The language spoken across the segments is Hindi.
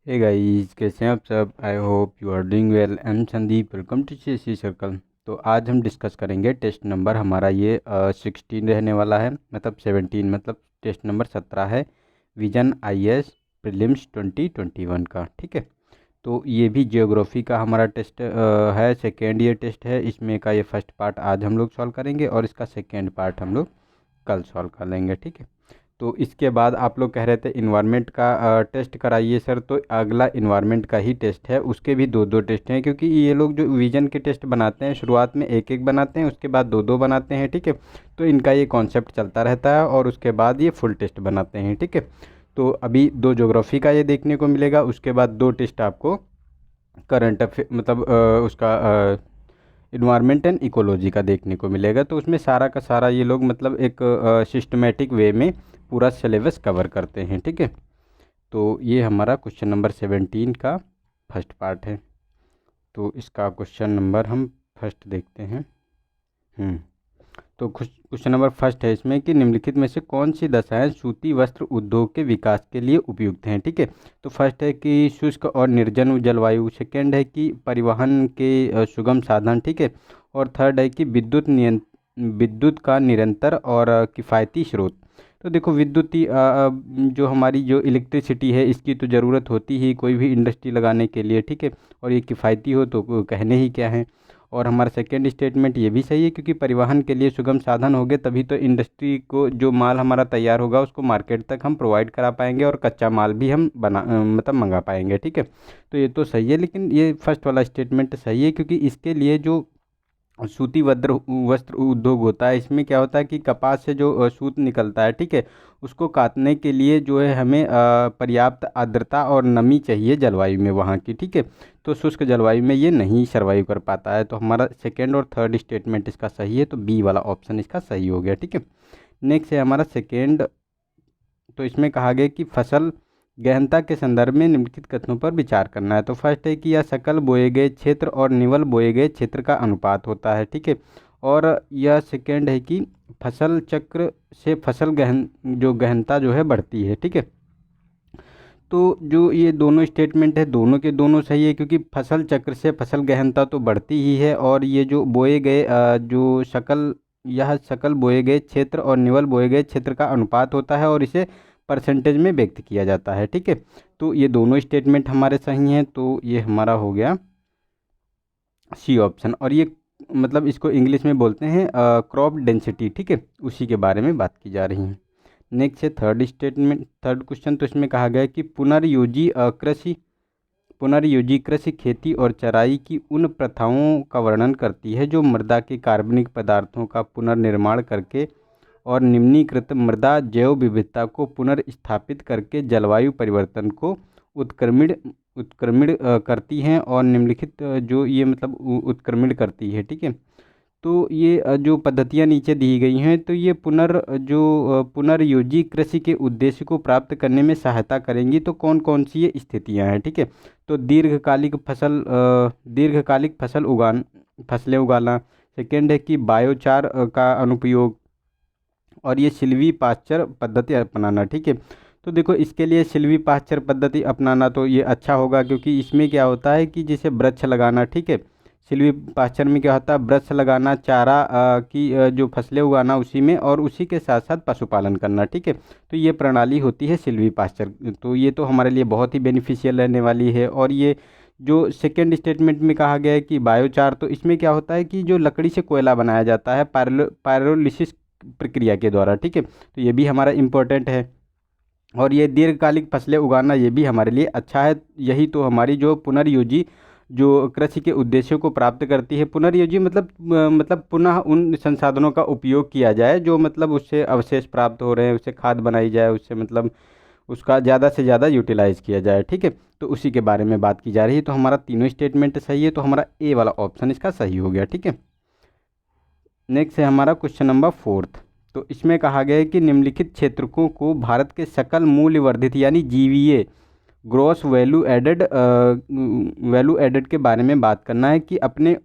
हे गाइस, कैसे हैं आप सब। I hope you are doing well. I am Sandeep, welcome to C circle. तो आज हम डिस्कस करेंगे टेस्ट नंबर हमारा ये 16 रहने वाला है, मतलब 17, मतलब टेस्ट नंबर 17 है विजन आईएएस प्रीलिम्स 2021 का। ठीक है, तो ये भी जियोग्राफी का हमारा टेस्ट है, सेकेंड ईयर टेस्ट है। इसमें का ये फर्स्ट पार्ट आज हम लोग सॉल्व करेंगे और इसका सेकेंड पार्ट हम लोग कल सॉल्व कर लेंगे। ठीक है, तो इसके बाद आप लोग कह रहे थे इन्वायरमेंट का टेस्ट कराइए सर, तो अगला इन्वायरमेंट का ही टेस्ट है। उसके भी दो दो टेस्ट हैं, क्योंकि ये लोग जो विजन के टेस्ट बनाते हैं शुरुआत में एक एक बनाते हैं, उसके बाद दो दो बनाते हैं। ठीक है, तो इनका ये कॉन्सेप्ट चलता रहता है और उसके बाद ये फुल टेस्ट बनाते हैं। ठीक है, तो अभी दो ज्योग्राफी का ये देखने को मिलेगा, उसके बाद दो टेस्ट आपको करंट अफेयर मतलब उसका इन्वायरमेंट एंड इकोलॉजी का देखने को मिलेगा। तो उसमें सारा का सारा ये लोग मतलब एक सिस्टमेटिक वे में पूरा सिलेबस कवर करते हैं। ठीक है, तो ये हमारा क्वेश्चन नंबर 17 का फर्स्ट पार्ट है। तो इसका क्वेश्चन नंबर हम फर्स्ट देखते हैं। तो क्वेश्चन नंबर फर्स्ट है इसमें कि निम्नलिखित में से कौन सी दशाएं सूती वस्त्र उद्योग के विकास के लिए उपयुक्त हैं। ठीक है, तो फर्स्ट है कि शुष्क और निर्जन जलवायु, सेकेंड है कि परिवहन के सुगम साधन। ठीक है, और थर्ड है कि विद्युत का निरंतर और किफ़ायती स्रोत। तो देखो जो हमारी जो इलेक्ट्रिसिटी है इसकी तो ज़रूरत होती ही कोई भी इंडस्ट्री लगाने के लिए। ठीक है, और ये किफ़ायती हो तो कहने ही क्या है। और हमारा सेकेंड स्टेटमेंट ये भी सही है, क्योंकि परिवहन के लिए सुगम साधन होंगे तभी तो इंडस्ट्री को जो माल हमारा तैयार होगा उसको मार्केट तक हम प्रोवाइड करा पाएंगे और कच्चा माल भी हम मतलब मंगा पाएंगे। ठीक है, तो ये तो सही है, लेकिन ये फर्स्ट वाला स्टेटमेंट सही है, क्योंकि इसके लिए जो सूती वस्त्र वस्त्र उद्योग होता है, इसमें क्या होता है कि कपास से जो सूत निकलता है, ठीक है, उसको काटने के लिए जो है हमें पर्याप्त आर्द्रता और नमी चाहिए जलवायु में वहाँ की। ठीक है, तो शुष्क जलवायु में ये नहीं सर्वाइव कर पाता है। तो हमारा सेकेंड और थर्ड स्टेटमेंट इसका सही है, तो बी वाला ऑप्शन इसका सही हो गया। ठीक है, नेक्स्ट है हमारा सेकेंड। तो इसमें कहा गया कि फसल गहनता के संदर्भ में निम्नलिखित कथनों पर विचार करना है। तो फर्स्ट है कि यह सकल बोए गए क्षेत्र और निवल बोए गए क्षेत्र का अनुपात होता है। ठीक है, और यह सेकेंड है कि फसल चक्र से फसल गहनता जो है बढ़ती है। ठीक है, तो जो ये दोनों स्टेटमेंट है दोनों के दोनों सही है, क्योंकि फसल चक्र से फसल गहनता तो बढ़ती ही है, और ये जो बोए गए जो सकल यह सकल बोए गए क्षेत्र और निवल बोए गए क्षेत्र का अनुपात होता है और इसे परसेंटेज में व्यक्त किया जाता है। ठीक है, तो ये दोनों स्टेटमेंट हमारे सही हैं, तो ये हमारा हो गया सी ऑप्शन। और ये मतलब इसको इंग्लिश में बोलते हैं क्रॉप डेंसिटी। ठीक है, उसी के बारे में बात की जा रही है। नेक्स्ट है थर्ड स्टेटमेंट, थर्ड क्वेश्चन। तो इसमें कहा गया है कि पुनर्योजी कृषि खेती और चराई की उन प्रथाओं का वर्णन करती है जो मृदा के कार्बनिक पदार्थों का पुनर्निर्माण करके और निम्नीकृत मृदा जैव विविधता को पुनर्स्थापित करके जलवायु परिवर्तन को उत्क्रमण उत्क्रमण करती हैं और निम्नलिखित जो ये मतलब उत्क्रमण करती है। ठीक है, तो ये जो पद्धतियाँ नीचे दी गई हैं, तो ये पुनर्योजी कृषि के उद्देश्य को प्राप्त करने में सहायता करेंगी। तो कौन कौन सी ये स्थितियाँ हैं। ठीक है, तो दीर्घकालिक फसलें उगाना। सेकेंड है कि बायोचार का अनुपयोग, और ये सिल्वी पास्चर पद्धति अपनाना। ठीक है, तो देखो इसके लिए सिल्वी पास्चर पद्धति अपनाना तो ये अच्छा होगा, क्योंकि इसमें क्या होता है कि जैसे वृक्ष लगाना। ठीक है, सिल्वी पास्चर में क्या होता है, वृक्ष लगाना, चारा की जो फसलें उगाना उसी में, और उसी के साथ साथ पशुपालन करना। ठीक है, तो ये प्रणाली होती है सिल्वी पास्चर। तो ये तो हमारे लिए बहुत ही बेनिफिशियल रहने वाली है। और ये जो सेकेंड स्टेटमेंट में कहा गया है कि बायोचार, तो इसमें क्या होता है कि जो लकड़ी से कोयला बनाया जाता है पायरोलिसिस प्रक्रिया के द्वारा। ठीक है, तो ये भी हमारा इम्पोर्टेंट है। और ये दीर्घकालिक फसलें उगाना ये भी हमारे लिए अच्छा है। यही तो हमारी जो पुनर्योजी जो कृषि के उद्देश्यों को प्राप्त करती है। पुनर्योजी मतलब पुनः उन संसाधनों का उपयोग किया जाए जो मतलब उससे अवशेष प्राप्त हो रहे हैं, उससे खाद बनाई जाए, उससे मतलब उसका ज़्यादा से ज़्यादा यूटिलाइज किया जाए। ठीक है, तो उसी के बारे में बात की जा रही है। तो हमारा तीनों स्टेटमेंट सही है, तो हमारा ए वाला ऑप्शन इसका सही हो गया। ठीक है, नेक्स्ट है हमारा क्वेश्चन नंबर फोर्थ। तो इसमें कहा गया है कि निम्नलिखित क्षेत्रकों को भारत के सकल मूल्य वर्धित यानी जीवीए ग्रॉस वैल्यू एडेड के बारे में बात करना है कि अपने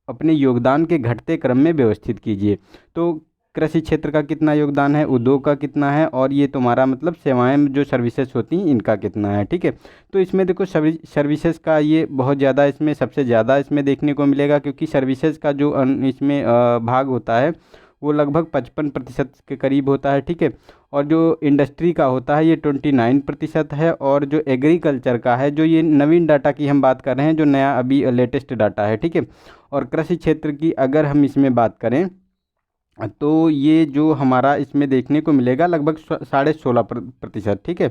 अपने योगदान के घटते क्रम में व्यवस्थित कीजिए। तो कृषि क्षेत्र का कितना योगदान है, उद्योग का कितना है, और ये तुम्हारा मतलब सेवाएं जो सर्विसेज होती हैं इनका कितना है। ठीक है, तो इसमें देखो सर्विसेज का ये बहुत ज़्यादा इसमें सबसे ज़्यादा इसमें देखने को मिलेगा, क्योंकि सर्विसेज का जो इसमें भाग होता है वो लगभग 55% के करीब होता है। ठीक है, और जो इंडस्ट्री का होता है ये 29% है, और जो एग्रीकल्चर का है, जो ये नवीन डाटा की हम बात कर रहे हैं, जो नया अभी लेटेस्ट डाटा है। ठीक है, और कृषि क्षेत्र की अगर हम इसमें बात करें तो ये जो हमारा इसमें देखने को मिलेगा लगभग 16.5%। ठीक है,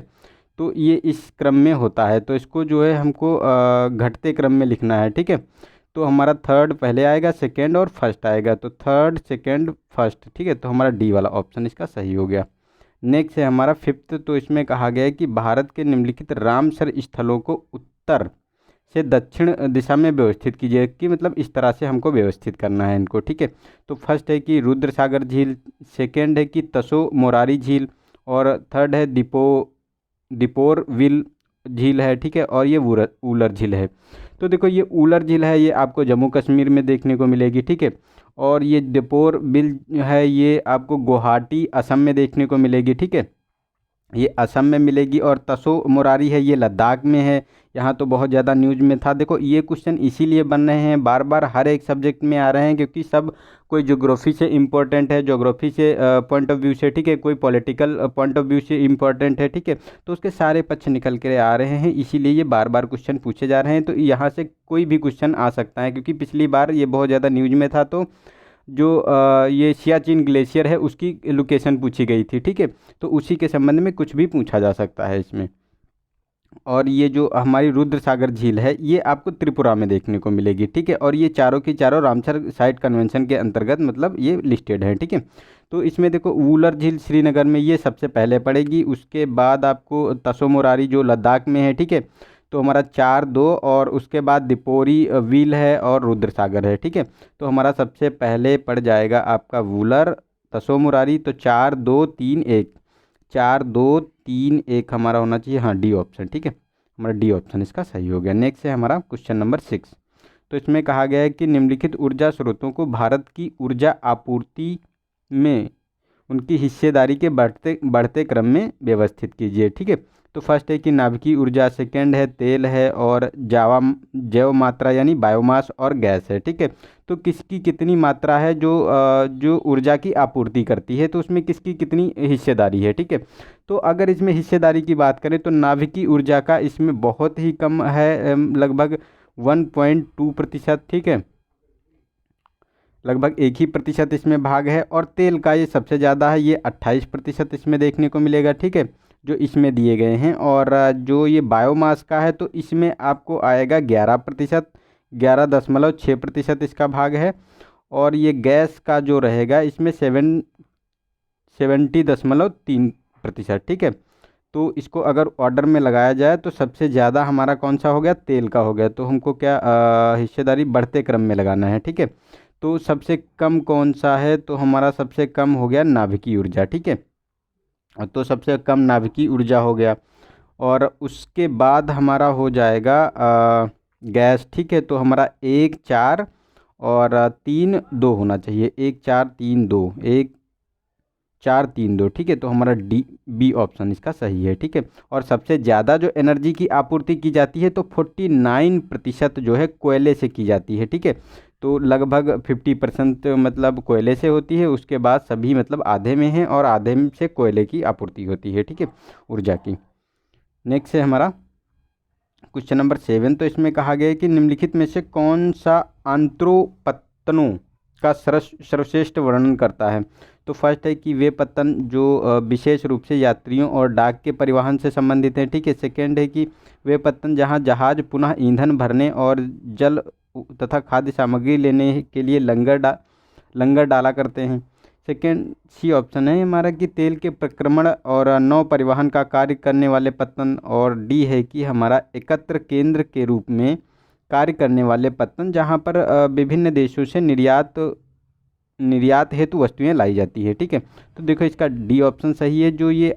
तो ये इस क्रम में होता है, तो इसको जो है हमको घटते क्रम में लिखना है। ठीक है, तो हमारा थर्ड पहले आएगा, सेकंड और फर्स्ट आएगा, तो थर्ड सेकंड फर्स्ट। ठीक है, तो हमारा डी वाला ऑप्शन इसका सही हो गया। नेक्स्ट है हमारा फिफ्थ, तो इसमें कहा गया है कि भारत के निम्नलिखित रामसर स्थलों को उत्तर से दक्षिण दिशा में व्यवस्थित कीजिए, कि मतलब इस तरह से हमको व्यवस्थित करना है इनको। ठीक है, तो फर्स्ट है कि रुद्र सागर झील, सेकेंड है कि तसो मोरारी झील, और थर्ड है दीपोर विल झील है। ठीक है, और ये ऊलर झील है। तो देखो ये ऊलर झील है, ये आपको जम्मू कश्मीर में देखने को मिलेगी। ठीक है, और ये दीपोर बिल है, ये आपको गुवाहाटी असम में देखने को मिलेगी। ठीक है, ये असम में मिलेगी, और तसो मुरारी है ये लद्दाख में है। यहाँ तो बहुत ज़्यादा न्यूज में था। देखो ये क्वेश्चन इसीलिए बन रहे हैं, बार बार हर एक सब्जेक्ट में आ रहे हैं, क्योंकि सब कोई ज्योग्राफी से इम्पोर्टेंट है, ज्योग्राफी से पॉइंट ऑफ व्यू से। ठीक है, कोई पॉलिटिकल पॉइंट ऑफ व्यू से इम्पोर्टेंट है। ठीक है, तो उसके सारे पक्ष निकल कर आ रहे हैं, इसीलिए ये बार बार क्वेश्चन पूछे जा रहे हैं। तो यहाँ से कोई भी क्वेश्चन आ सकता है, क्योंकि पिछली बार ये बहुत ज़्यादा न्यूज में था, तो जो ये सियाचिन ग्लेशियर है उसकी लोकेशन पूछी गई थी। ठीक है, तो उसी के संबंध में कुछ भी पूछा जा सकता है इसमें। और ये जो हमारी रुद्र सागर झील है ये आपको त्रिपुरा में देखने को मिलेगी। ठीक है, और ये चारों की चारों रामसर साइट कन्वेंशन के अंतर्गत मतलब ये लिस्टेड है। ठीक है, तो इसमें देखो ऊलर झील श्रीनगर में ये सबसे पहले पड़ेगी, उसके बाद आपको तसो मोरारी जो लद्दाख में है। ठीक है, तो हमारा 4-2, और उसके बाद दिपोरी व्हील है, और रुद्र सागर है। ठीक है, तो हमारा सबसे पहले पड़ जाएगा आपका वूलर तसो मुरारी, तो 4-2-3-1, 4-2-3-1 हमारा होना चाहिए, हाँ डी ऑप्शन। ठीक है, हमारा डी ऑप्शन इसका सही हो गया। नेक्स्ट है हमारा क्वेश्चन नंबर 6, तो इसमें कहा गया है कि निम्नलिखित ऊर्जा स्रोतों को भारत की ऊर्जा आपूर्ति में उनकी हिस्सेदारी के बढ़ते बढ़ते क्रम में व्यवस्थित कीजिए। ठीक है, तो फर्स्ट है कि नाभिकीय ऊर्जा, सेकंड है तेल है, और जैव मात्रा यानी बायोमास, और गैस है। ठीक है, तो किसकी कितनी मात्रा है जो ऊर्जा की आपूर्ति करती है, तो उसमें किसकी कितनी हिस्सेदारी है। ठीक है, तो अगर इसमें हिस्सेदारी की बात करें तो नाभिकीय ऊर्जा का इसमें बहुत ही कम है, लगभग 1.2%। ठीक है, लगभग 1% इसमें भाग है, और तेल का ये सबसे ज़्यादा है, ये 28% इसमें देखने को मिलेगा। ठीक है, जो इसमें दिए गए हैं, और जो ये बायोमास का है तो इसमें आपको आएगा 11%, 11.6% इसका भाग है, और ये गैस का जो रहेगा इसमें 70.3%। ठीक है, तो इसको अगर ऑर्डर में लगाया जाए तो सबसे ज़्यादा हमारा कौन सा हो गया, तेल का हो गया, तो हमको क्या हिस्सेदारी बढ़ते क्रम में लगाना है। ठीक है, तो सबसे कम कौन सा है, तो हमारा सबसे कम हो गया नाभिकीय ऊर्जा। ठीक है, तो सबसे कम नाभिकीय ऊर्जा हो गया, और उसके बाद हमारा हो जाएगा गैस। ठीक है, तो हमारा 1-4 और 3-2 होना चाहिए, 1-4-3-2, 1-4-3-2। ठीक है, तो हमारा बी ऑप्शन इसका सही है। ठीक है, और सबसे ज़्यादा जो एनर्जी की आपूर्ति की जाती है तो 49% जो है कोयले से की जाती है। ठीक है, तो लगभग 50% मतलब कोयले से होती है, उसके बाद सभी मतलब आधे में है, और आधे से कोयले की आपूर्ति होती है। ठीक है, ऊर्जा की। नेक्स्ट है हमारा क्वेश्चन नंबर 7, तो इसमें कहा गया है कि निम्नलिखित में से कौन सा आंत्रोपत्तनों का सर्वश्रेष्ठ वर्णन करता है। तो फर्स्ट है कि वे पत्तन जो विशेष रूप से यात्रियों और डाक के परिवहन से संबंधित हैं। ठीक है, सेकेंड है कि वे पत्तन जहां जहाज पुनः ईंधन भरने और जल तथा खाद्य सामग्री लेने के लिए लंगर डाला करते हैं। सेकेंड सी ऑप्शन है हमारा कि तेल के प्रक्रमण और नौ परिवहन का कार्य करने वाले पत्तन, और डी है कि हमारा एकत्र केंद्र के रूप में कार्य करने वाले पत्तन, जहां पर विभिन्न देशों से निर्यात हेतु वस्तुएं लाई जाती है। ठीक है, तो देखो इसका डी ऑप्शन सही है, जो ये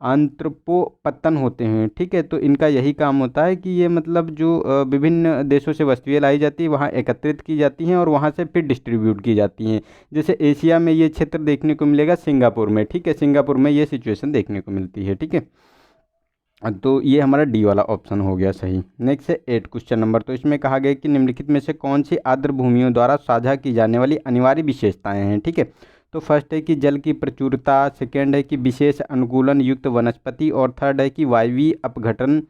आंत्रपोपतन होते हैं, ठीक है। तो इनका यही काम होता है कि ये मतलब जो विभिन्न देशों से वस्तुएं लाई जाती है वहाँ एकत्रित की जाती हैं और वहाँ से फिर डिस्ट्रीब्यूट की जाती हैं। जैसे एशिया में ये क्षेत्र देखने को मिलेगा सिंगापुर में, ठीक है, सिंगापुर में ये सिचुएशन देखने को मिलती है, ठीक है। तो ये हमारा डी वाला ऑप्शन हो गया सही। नेक्स्ट है 8 क्वेश्चन नंबर। तो इसमें कहा गया कि निम्नलिखित में से कौन सी आर्द्र भूमियों द्वारा साझा की जाने वाली अनिवार्य विशेषताएं हैं, ठीक है। तो फर्स्ट है कि जल की प्रचुरता, सेकेंड है कि विशेष अनुकूलन युक्त वनस्पति, और थर्ड है कि वायवीय अपघटन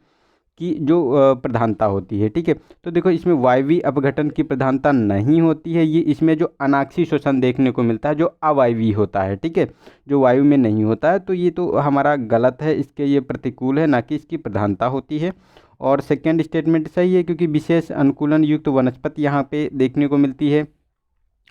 की जो प्रधानता होती है, ठीक है। तो देखो इसमें वायवीय अपघटन की प्रधानता नहीं होती है, ये इसमें जो अनाक्षी शोषण देखने को मिलता है जो अवायवीय होता है, ठीक है, जो वायु में नहीं होता है। तो ये तो हमारा गलत है, इसके ये प्रतिकूल है, ना कि इसकी प्रधानता होती है। और सेकेंड स्टेटमेंट सही है क्योंकि विशेष अनुकूलन युक्त वनस्पति यहाँ पे देखने को मिलती है।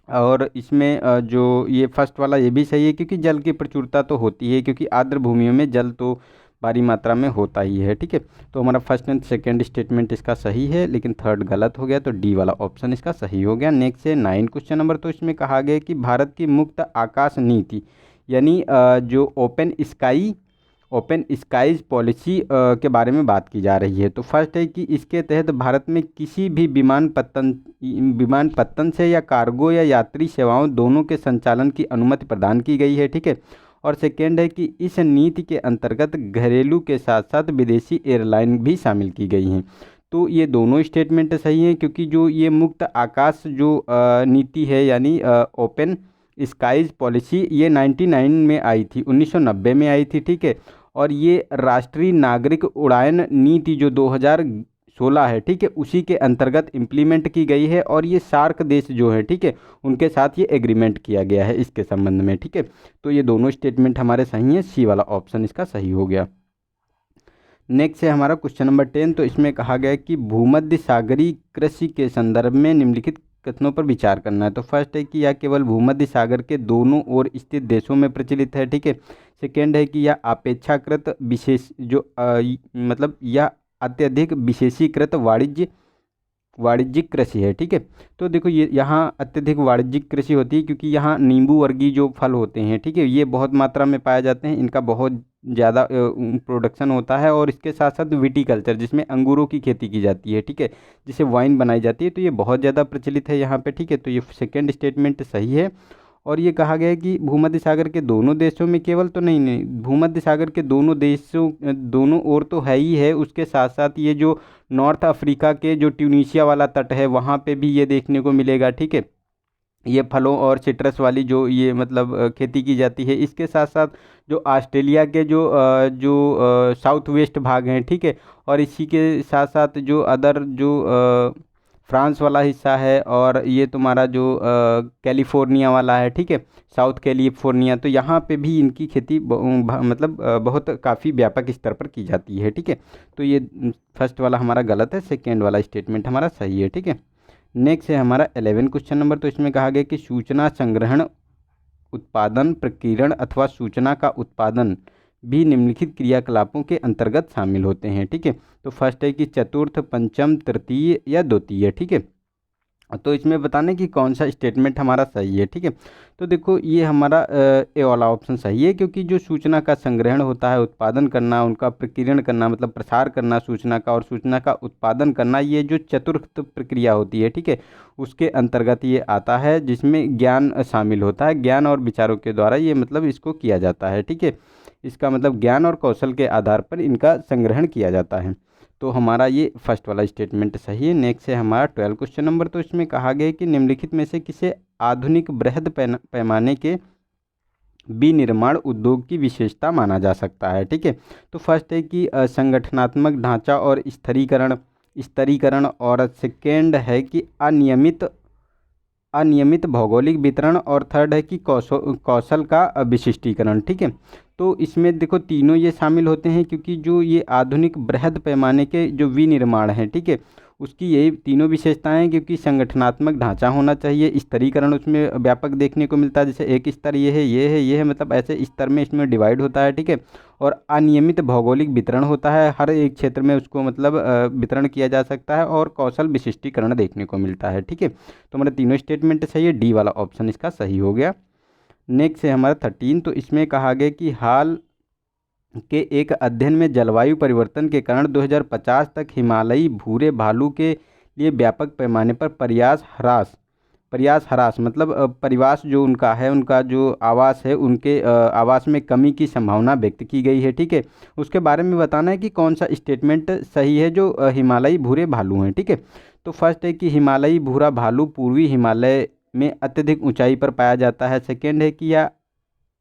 और इसमें जो ये फर्स्ट वाला ये भी सही है क्योंकि जल की प्रचुरता तो होती है, क्योंकि आर्द्र भूमियों में जल तो भारी मात्रा में होता ही है, ठीक है। तो हमारा फर्स्ट एंड सेकेंड स्टेटमेंट इसका सही है, लेकिन थर्ड गलत हो गया, तो डी वाला ऑप्शन इसका सही हो गया। नेक्स्ट है 9 क्वेश्चन नंबर। तो इसमें कहा गया कि भारत की मुक्त आकाश नीति यानी जो ओपन स्काईज पॉलिसी के बारे में बात की जा रही है। तो फर्स्ट है कि इसके तहत भारत में किसी भी विमानपत्तन से या कार्गो या यात्री सेवाओं दोनों के संचालन की अनुमति प्रदान की गई है, ठीक है। और सेकेंड है कि इस नीति के अंतर्गत घरेलू के साथ साथ विदेशी एयरलाइन भी शामिल की गई हैं। तो ये दोनों स्टेटमेंट सही हैं क्योंकि जो ये मुक्त आकाश जो नीति है यानी ओपन स्काईज पॉलिसी ये 99 में आई थी, 1990 में आई थी, ठीक है। और ये राष्ट्रीय नागरिक उड्डयन नीति जो 2016 है, ठीक है, उसी के अंतर्गत इम्प्लीमेंट की गई है। और ये सार्क देश जो है, ठीक है, उनके साथ ये एग्रीमेंट किया गया है इसके संबंध में, ठीक है। तो ये दोनों स्टेटमेंट हमारे सही हैं, सी वाला ऑप्शन इसका सही हो गया। नेक्स्ट है हमारा क्वेश्चन नंबर 10। तो इसमें कहा गया है कि भूमध्य सागरीय कृषि के संदर्भ में निम्नलिखित कथनों पर विचार करना है। तो फर्स्ट है कि यह केवल भूमध्य सागर के दोनों ओर स्थित देशों में प्रचलित है, ठीक है। सेकेंड है कि यह अपेक्षाकृत विशेष जो मतलब यह अत्यधिक विशेषीकृत वाणिज्यिक कृषि है, ठीक है। तो देखो ये यहाँ अत्यधिक वाणिज्यिक कृषि होती है क्योंकि यहाँ नींबू वर्गीय जो फल होते हैं, ठीक है, ये बहुत मात्रा में पाए जाते हैं, इनका बहुत ज़्यादा प्रोडक्शन होता है। और इसके साथ साथ विटीकल्चर जिसमें अंगूरों की खेती की जाती है, ठीक है, जिसे वाइन बनाई जाती है, तो ये बहुत ज़्यादा प्रचलित है यहाँ पे, ठीक है। तो ये सेकेंड स्टेटमेंट सही है। और ये कहा गया है कि भूमध्य सागर के दोनों देशों में केवल तो नहीं, भूमध्य सागर के दोनों देशों दोनों ओर तो है ही है, उसके साथ साथ ये जो नॉर्थ अफ्रीका के जो ट्यूनीशिया वाला तट है वहाँ पे भी ये देखने को मिलेगा, ठीक है। ये फलों और सिट्रस वाली जो ये मतलब खेती की जाती है। इसके साथ साथ जो ऑस्ट्रेलिया के जो साउथ वेस्ट भाग हैं, ठीक है, और इसी के साथ साथ जो अदर जो फ्रांस वाला हिस्सा है, और ये तुम्हारा जो कैलिफोर्निया वाला है, ठीक है, साउथ कैलिफोर्निया, तो यहाँ पे भी इनकी खेती मतलब बहुत काफ़ी व्यापक स्तर पर की जाती है, ठीक है। तो ये फर्स्ट वाला हमारा गलत है, सेकेंड वाला स्टेटमेंट हमारा सही है, ठीक है। नेक्स्ट है हमारा 11 क्वेश्चन नंबर। तो इसमें कहा गया कि सूचना संग्रहण, उत्पादन, प्रकीर्णन अथवा सूचना का उत्पादन भी निम्नलिखित क्रियाकलापों के अंतर्गत शामिल होते हैं, ठीक है। तो फर्स्ट है कि चतुर्थ, पंचम, तृतीय या द्वितीय, ठीक है। तो इसमें बताने कि कौन सा स्टेटमेंट हमारा सही है, ठीक है। तो देखो ये हमारा ए वाला ऑप्शन सही है क्योंकि जो सूचना का संग्रहण होता है, उत्पादन करना, उनका प्रकीर्णन करना मतलब प्रसार करना सूचना का, और सूचना का उत्पादन करना, ये जो चतुर्थ प्रक्रिया होती है, ठीक है, उसके अंतर्गत ये आता है, जिसमें ज्ञान शामिल होता है। ज्ञान और विचारों के द्वारा ये मतलब इसको किया जाता है, ठीक है। इसका मतलब ज्ञान और कौशल के आधार पर इनका संग्रहण किया जाता है। तो हमारा ये फर्स्ट वाला स्टेटमेंट सही है। नेक्स्ट है हमारा 12 क्वेश्चन नंबर। तो इसमें कहा गया है कि निम्नलिखित में से किसे आधुनिक बृहद पैमाने के विनिर्माण उद्योग की विशेषता माना जा सकता है, ठीक है। तो फर्स्ट है कि संगठनात्मक ढांचा और स्तरीकरण, और सेकेंड है कि अनियमित भौगोलिक वितरण, और थर्ड है कि कौशल का विशिष्टीकरण, ठीक है। तो इसमें देखो तीनों ये शामिल होते हैं क्योंकि जो ये आधुनिक बृहद पैमाने के जो विनिर्माण हैं, ठीक है, उसकी यही तीनों विशेषताएं हैं क्योंकि संगठनात्मक ढांचा होना चाहिए, स्तरीकरण उसमें व्यापक देखने को मिलता है, जैसे एक स्तर ये है मतलब ऐसे स्तर में इसमें डिवाइड होता है, ठीक है। और अनियमित भौगोलिक वितरण होता है, हर एक क्षेत्र में उसको मतलब वितरण किया जा सकता है, और कौशल विशिष्टीकरण देखने को मिलता है, ठीक है। तो हमारे तीनों स्टेटमेंट सही है, डी वाला ऑप्शन इसका सही हो गया। नेक्स्ट है हमारा 13। तो इसमें कहा गया कि हाल के एक अध्ययन में जलवायु परिवर्तन के कारण 2050 तक हिमालयी भूरे भालू के लिए व्यापक पैमाने पर प्रयास ह्रास मतलब परिवास जो उनका है, उनका जो आवास है, उनके आवास में कमी की संभावना व्यक्त की गई है। ठीक है, उसके बारे में बताना है कि कौन सा स्टेटमेंट सही है जो हिमालयी भूरे भालू हैं। ठीक है, तो फर्स्ट है कि हिमालयी भूरा भालू पूर्वी हिमालय में अत्यधिक ऊंचाई पर पाया जाता है। सेकेंड है कि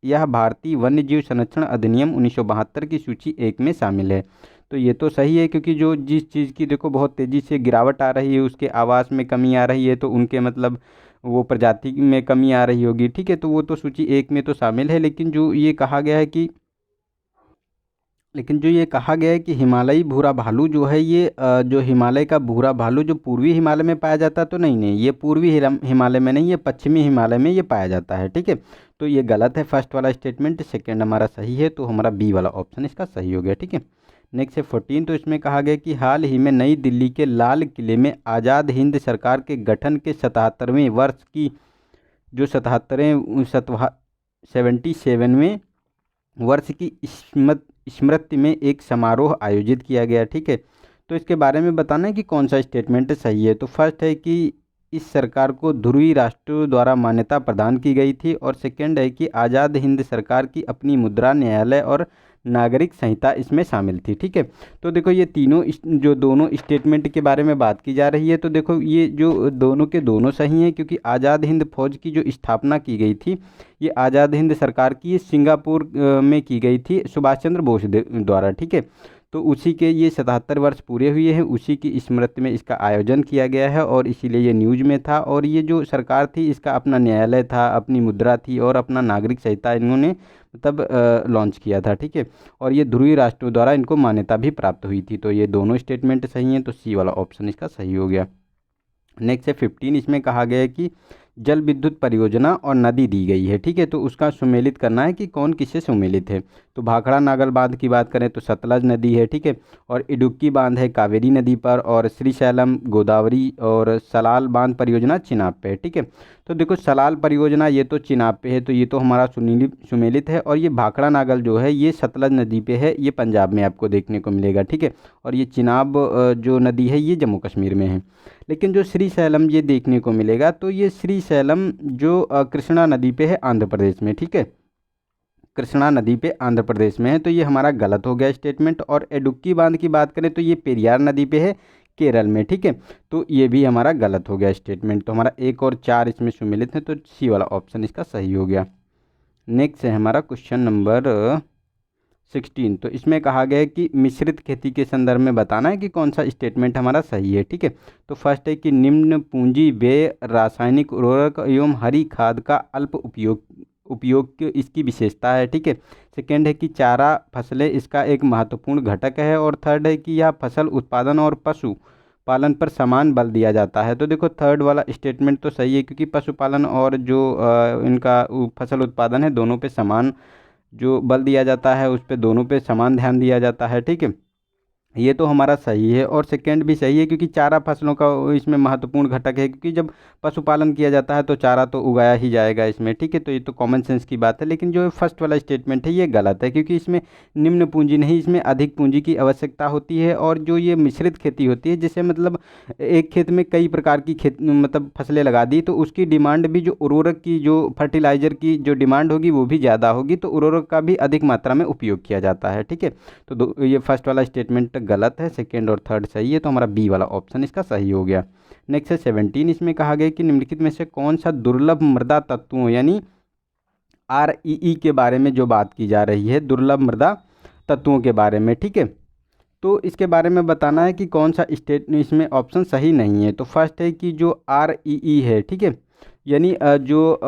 यह भारतीय वन्यजीव संरक्षण अधिनियम 1972 की सूची 1 में शामिल है। तो ये तो सही है, क्योंकि जो जिस चीज़ की देखो बहुत तेज़ी से गिरावट आ रही है, उसके आवास में कमी आ रही है, तो उनके मतलब वो प्रजाति में कमी आ रही होगी। ठीक है, तो वो तो सूची 1 में तो शामिल है। लेकिन जो ये कहा गया है कि हिमालयी भूरा भालू जो है ये जो हिमालय का भूरा भालू जो पूर्वी हिमालय में पाया जाता है, तो नहीं, ये पूर्वी हिमालय में नहीं, ये पश्चिमी हिमालय में ये पाया जाता है। ठीक है, तो ये गलत है फर्स्ट वाला स्टेटमेंट। सेकंड हमारा सही है, तो हमारा बी वाला ऑप्शन इसका सही हो गया। ठीक है, नेक्स्ट है 14। तो इसमें कहा गया कि हाल ही में नई दिल्ली के लाल किले में आज़ाद हिंद सरकार के गठन के 77वें वर्ष की जो 77वें वर्ष की स्मृति में एक समारोह आयोजित किया गया। ठीक है, तो इसके बारे में बताना है कि कौन सा स्टेटमेंट सही है। तो फर्स्ट है कि इस सरकार को ध्रुवीय राष्ट्रों द्वारा मान्यता प्रदान की गई थी, और सेकंड है कि आज़ाद हिंद सरकार की अपनी मुद्रा, न्यायालय और नागरिक संहिता इसमें शामिल थी। ठीक है, तो देखो ये तीनों जो दोनों स्टेटमेंट के बारे में बात की जा रही है, तो देखो ये जो दोनों के दोनों सही हैं, क्योंकि आज़ाद हिंद फौज की जो स्थापना की गई थी, ये आज़ाद हिंद सरकार की सिंगापुर में की गई थी सुभाष चंद्र बोस द्वारा। ठीक है, तो उसी के ये 77 वर्ष पूरे हुए हैं, उसी की स्मृति में इसका आयोजन किया गया है, और इसीलिए ये न्यूज़ में था। और ये जो सरकार थी, इसका अपना न्यायालय था, अपनी मुद्रा थी, और अपना नागरिक संहिता इन्होंने मतलब लॉन्च किया था। ठीक है, और ये ध्रुवीय राष्ट्रों द्वारा इनको मान्यता भी प्राप्त हुई थी। तो ये दोनों स्टेटमेंट सही हैं, तो सी वाला ऑप्शन इसका सही हो गया। नेक्स्ट है 15। इसमें कहा गया है कि जल विद्युत परियोजना और नदी दी गई है। ठीक है, तो उसका सुमेलित करना है कि कौन किससे सुमेलित है। तो भाखड़ा नागल बांध की बात करें तो सतलज नदी है। ठीक है, और इडुक्की बांध है कावेरी नदी पर, और श्रीशैलम गोदावरी, और सलाल बांध परियोजना चिनाब पे है। ठीक है, तो देखो सलाल परियोजना ये तो चिनाब पे है, तो ये तो हमारा सुमेलित है। और ये भाखड़ा नागल जो है ये सतलज नदी पे है, ये पंजाब में आपको देखने को मिलेगा। ठीक है, और ये चिनाब जो नदी है ये जम्मू कश्मीर में है। लेकिन जो श्रीशैलम ये देखने को मिलेगा, तो ये श्रीशैलम जो कृष्णा नदी पे है आंध्र प्रदेश में। ठीक है, कृष्णा नदी पे आंध्र प्रदेश में है, तो ये हमारा गलत हो गया स्टेटमेंट। और इडुक्की बांध की बात करें तो ये पेरियार नदी पे है केरल में। ठीक है, तो ये भी हमारा गलत हो गया स्टेटमेंट। तो हमारा 1 और 4 इसमें सम्मिलित है, तो सी वाला ऑप्शन इसका सही हो गया। नेक्स्ट है हमारा क्वेश्चन नंबर 16। तो इसमें कहा गया है कि मिश्रित खेती के संदर्भ में बताना है कि कौन सा स्टेटमेंट हमारा सही है। ठीक है, तो फर्स्ट है कि निम्न पूंजी व्यय रासायनिक उर्वरक एवं हरी खाद का अल्प उपयोग इसकी विशेषता है। ठीक है, सेकेंड है कि चारा फसलें इसका एक महत्वपूर्ण घटक है, और थर्ड है कि यह फसल उत्पादन और पशु पालन पर समान बल दिया जाता है। तो देखो थर्ड वाला स्टेटमेंट तो सही है, क्योंकि पशुपालन और जो इनका फसल उत्पादन है दोनों पे समान जो बल दिया जाता है, उस पे दोनों पे समान ध्यान दिया जाता है। ठीक है, ये तो हमारा सही है, और सेकंड भी सही है, क्योंकि चारा फसलों का इसमें महत्वपूर्ण घटक है, क्योंकि जब पशुपालन किया जाता है तो चारा तो उगाया ही जाएगा इसमें। ठीक है, तो ये तो कॉमन सेंस की बात है। लेकिन जो फर्स्ट वाला स्टेटमेंट है ये गलत है, क्योंकि इसमें निम्न पूंजी नहीं, इसमें अधिक पूंजी की आवश्यकता होती है। और जो ये मिश्रित खेती होती है, जिससे मतलब एक खेत में कई प्रकार की मतलब फसलें लगा दी, तो उसकी डिमांड भी जो उर्वरक की जो फर्टिलाइज़र की जो डिमांड होगी वो भी ज़्यादा होगी, तो उर्वरक का भी अधिक मात्रा में उपयोग किया जाता है। ठीक है, तो ये फर्स्ट वाला स्टेटमेंट गलत है, सेकेंड और थर्ड सही है, तो हमारा बी वाला ऑप्शन इसका सही हो गया। नेक्स्ट है 17। इसमें कहा गया कि निम्नलिखित में से कौन सा दुर्लभ मृदा तत्वों यानी REE के बारे में जो बात की जा रही है, दुर्लभ मृदा तत्वों के बारे में। ठीक है, तो इसके बारे में बताना है कि कौन सा स्टेट इसमें ऑप्शन सही नहीं है। तो फर्स्ट है कि जो REE है, ठीक है, यानी जो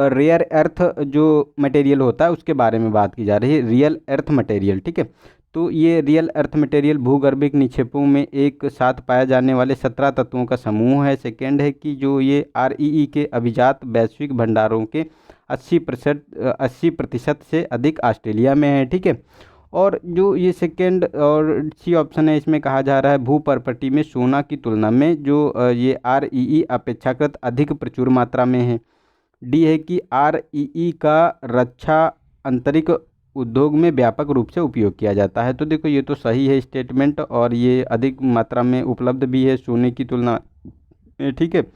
रेयर अर्थ जो मटेरियल होता है उसके बारे में बात की जा रही है, रियल अर्थ मटेरियल। ठीक है, तो ये रियल अर्थ मटेरियल भूगर्भिक निक्षेपों में एक साथ पाए जाने वाले 17 तत्वों का समूह है। सेकेंड है कि जो ये REE के अभिजात वैश्विक भंडारों के 80% से अधिक ऑस्ट्रेलिया में है। ठीक है, और जो ये सेकेंड और सी ऑप्शन है, इसमें कहा जा रहा है भू प्रॉपर्टी में सोना की तुलना में जो ये REE अपेक्षाकृत अधिक प्रचुर मात्रा में है। डी है कि REE का रक्षा आंतरिक उद्योग में व्यापक रूप से उपयोग किया जाता है। तो देखो ये तो सही है स्टेटमेंट, और ये अधिक मात्रा में उपलब्ध भी है सोने की तुलना में, ठीक है।